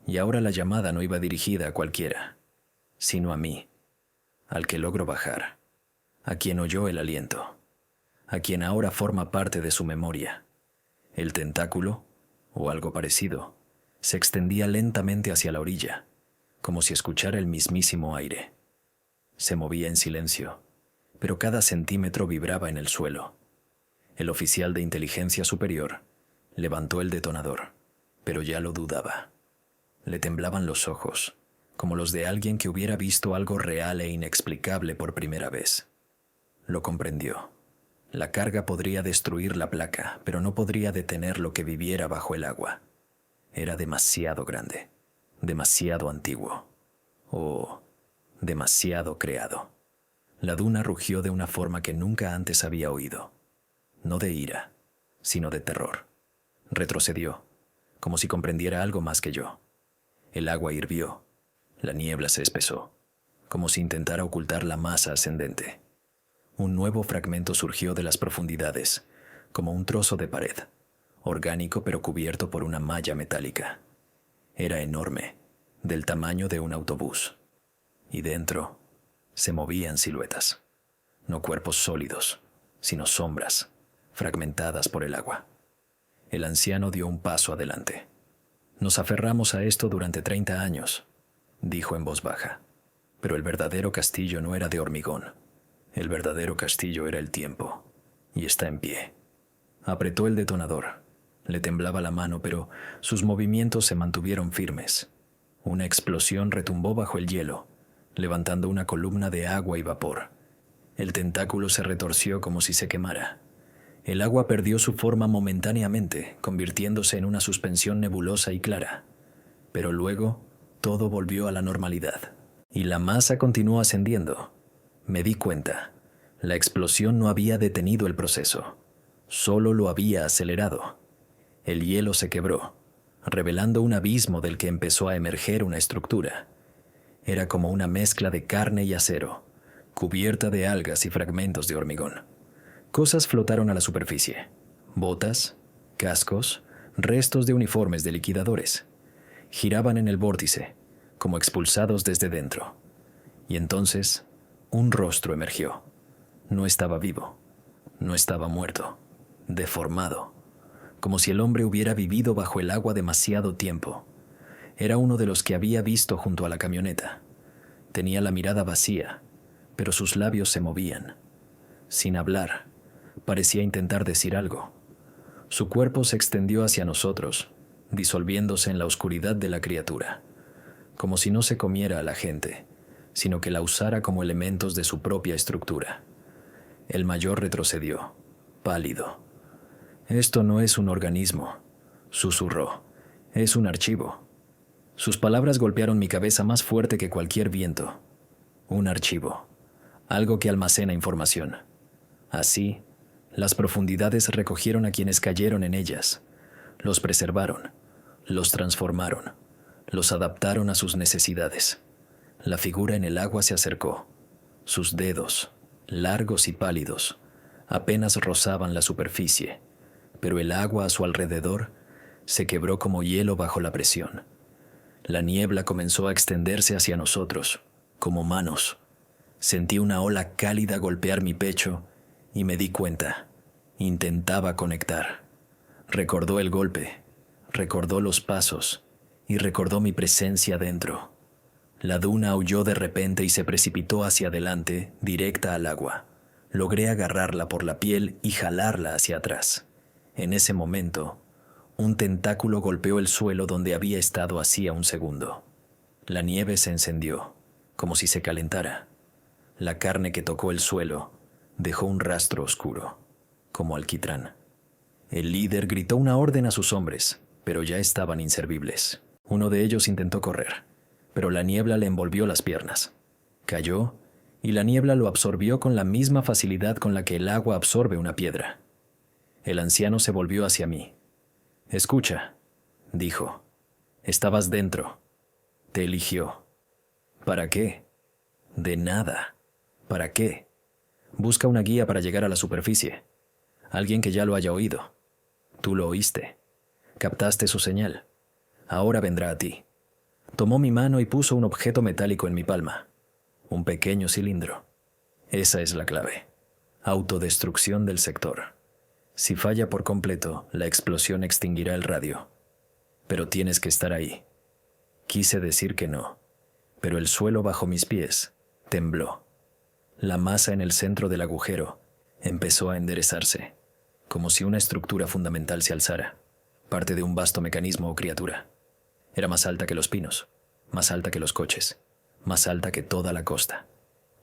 Y ahora la llamada no iba dirigida a cualquiera, sino a mí, al que logró bajar, a quien oyó el aliento, a quien ahora forma parte de su memoria. El tentáculo, o algo parecido, se extendía lentamente hacia la orilla, como si escuchara el mismísimo aire. Se movía en silencio, pero cada centímetro vibraba en el suelo. El oficial de inteligencia superior levantó el detonador, pero ya lo dudaba. Le temblaban los ojos, como los de alguien que hubiera visto algo real e inexplicable por primera vez. Lo comprendió. La carga podría destruir la placa, pero no podría detener lo que viviera bajo el agua. Era demasiado grande, demasiado antiguo, o demasiado creado. La duna rugió de una forma que nunca antes había oído. No de ira, sino de terror. Retrocedió, como si comprendiera algo más que yo. El agua hirvió. La niebla se espesó, como si intentara ocultar la masa ascendente. Un nuevo fragmento surgió de las profundidades, como un trozo de pared, orgánico pero cubierto por una malla metálica. Era enorme, del tamaño de un autobús. Y dentro se movían siluetas, no cuerpos sólidos, sino sombras, fragmentadas por el agua. El anciano dio un paso adelante. «Nos aferramos a esto durante 30 años», dijo en voz baja. «Pero el verdadero castillo no era de hormigón. El verdadero castillo era el tiempo, y está en pie». Apretó el detonador. Le temblaba la mano, pero sus movimientos se mantuvieron firmes. Una explosión retumbó bajo el hielo, levantando una columna de agua y vapor. El tentáculo se retorció como si se quemara. El agua perdió su forma momentáneamente, convirtiéndose en una suspensión nebulosa y clara. Pero luego, todo volvió a la normalidad. Y la masa continuó ascendiendo. Me di cuenta. La explosión no había detenido el proceso. Solo lo había acelerado. El hielo se quebró, revelando un abismo del que empezó a emerger una estructura. Era como una mezcla de carne y acero, cubierta de algas y fragmentos de hormigón. Cosas flotaron a la superficie: botas, cascos, restos de uniformes de liquidadores. Giraban en el vórtice, como expulsados desde dentro. Y entonces, un rostro emergió. No estaba vivo, no estaba muerto, deformado, como si el hombre hubiera vivido bajo el agua demasiado tiempo. Era uno de los que había visto junto a la camioneta. Tenía la mirada vacía, pero sus labios se movían. Sin hablar, Parecía intentar decir algo. Su cuerpo se extendió hacia nosotros, disolviéndose en la oscuridad de la criatura, como si no se comiera a la gente, sino que la usara como elementos de su propia estructura. El mayor retrocedió, pálido. «Esto no es un organismo», susurró. «Es un archivo». Sus palabras golpearon mi cabeza más fuerte que cualquier viento. Un archivo, algo que almacena información. Así, las profundidades recogieron a quienes cayeron en ellas, los preservaron, los transformaron, los adaptaron a sus necesidades. La figura en el agua se acercó. Sus dedos, largos y pálidos, apenas rozaban la superficie, pero el agua a su alrededor se quebró como hielo bajo la presión. La niebla comenzó a extenderse hacia nosotros, como manos. Sentí una ola cálida golpear mi pecho y me di cuenta. Intentaba conectar. Recordó el golpe, recordó los pasos y recordó mi presencia dentro. La duna aulló de repente y se precipitó hacia adelante, directa al agua. Logré agarrarla por la piel y jalarla hacia atrás. En ese momento, un tentáculo golpeó el suelo donde había estado hacía un segundo. La nieve se encendió, como si se calentara. La carne que tocó el suelo dejó un rastro oscuro, como alquitrán. El líder gritó una orden a sus hombres, pero ya estaban inservibles. Uno de ellos intentó correr, pero la niebla le envolvió las piernas. Cayó, y la niebla lo absorbió con la misma facilidad con la que el agua absorbe una piedra. El anciano se volvió hacia mí. «Escucha», dijo. «Estabas dentro. Te eligió». «¿Para qué?» «De nada. ¿Para qué? Busca una guía para llegar a la superficie. Alguien que ya lo haya oído. Tú lo oíste. Captaste su señal. Ahora vendrá a ti». Tomó mi mano y puso un objeto metálico en mi palma. Un pequeño cilindro. Esa es la clave. Autodestrucción del sector. Si falla por completo, la explosión extinguirá el radio. Pero tienes que estar ahí. Quise decir que no, pero el suelo bajo mis pies tembló. La masa en el centro del agujero empezó a enderezarse, como si una estructura fundamental se alzara, parte de un vasto mecanismo o criatura. Era más alta que los pinos, más alta que los coches, más alta que toda la costa.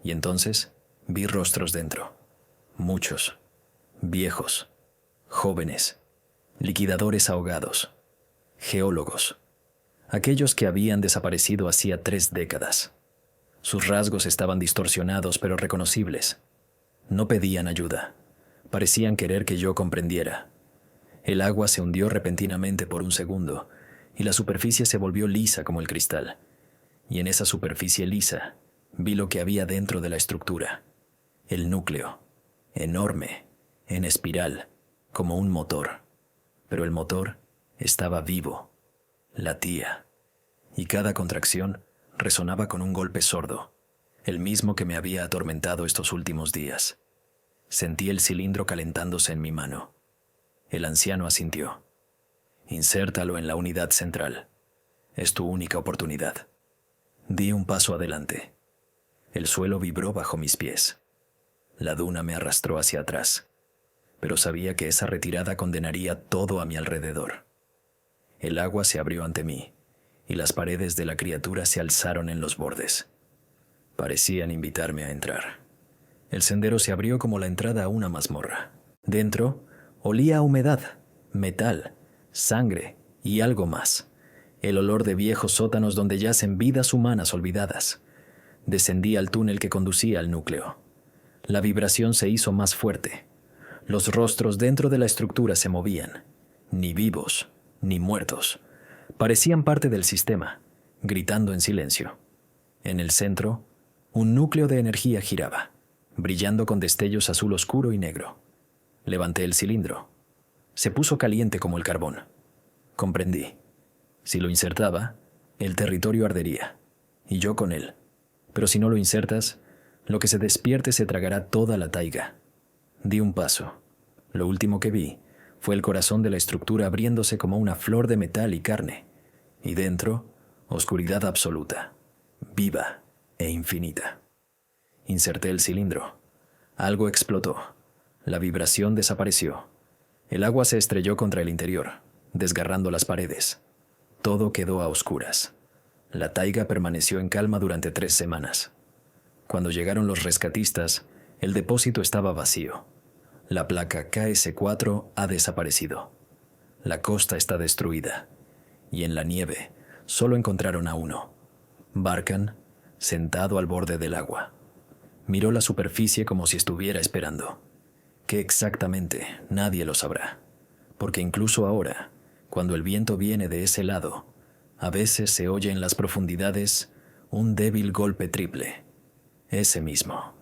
Y entonces vi rostros dentro, muchos, viejos, jóvenes, liquidadores ahogados, geólogos, aquellos que habían desaparecido hacía 3 décadas. Sus rasgos estaban distorsionados pero reconocibles. No pedían ayuda, parecían querer que yo comprendiera. El agua se hundió repentinamente por un segundo y la superficie se volvió lisa como el cristal. Y en esa superficie lisa vi lo que había dentro de la estructura. El núcleo, enorme, en espiral, como un motor. Pero el motor estaba vivo, latía, y cada contracción resonaba con un golpe sordo, el mismo que me había atormentado estos últimos días. Sentí el cilindro calentándose en mi mano. El anciano asintió. «Insértalo en la unidad central. Es tu única oportunidad». Di un paso adelante. El suelo vibró bajo mis pies. La duna me arrastró hacia atrás, pero sabía que esa retirada condenaría todo a mi alrededor. El agua se abrió ante mí, y las paredes de la criatura se alzaron en los bordes. Parecían invitarme a entrar. El sendero se abrió como la entrada a una mazmorra. Dentro, olía a humedad, metal, sangre y algo más. El olor de viejos sótanos donde yacen vidas humanas olvidadas. Descendí al túnel que conducía al núcleo. La vibración se hizo más fuerte. Los rostros dentro de la estructura se movían, ni vivos, ni muertos. Parecían parte del sistema, gritando en silencio. En el centro, un núcleo de energía giraba, brillando con destellos azul oscuro y negro. Levanté el cilindro. Se puso caliente como el carbón. Comprendí. Si lo insertaba, el territorio ardería, y yo con él. Pero si no lo insertas, lo que se despierte se tragará toda la taiga. Di un paso. Lo último que vi fue el corazón de la estructura abriéndose como una flor de metal y carne, y dentro, oscuridad absoluta, viva e infinita. Inserté el cilindro. Algo explotó. La vibración desapareció. El agua se estrelló contra el interior, desgarrando las paredes. Todo quedó a oscuras. La taiga permaneció en calma durante 3 semanas. Cuando llegaron los rescatistas, el depósito estaba vacío. La placa KS4 ha desaparecido. La costa está destruida. Y en la nieve solo encontraron a uno. Barkan, sentado al borde del agua. Miró la superficie como si estuviera esperando. ¿Qué exactamente? Nadie lo sabrá. Porque incluso ahora, cuando el viento viene de ese lado, a veces se oye en las profundidades un débil golpe triple. Ese mismo.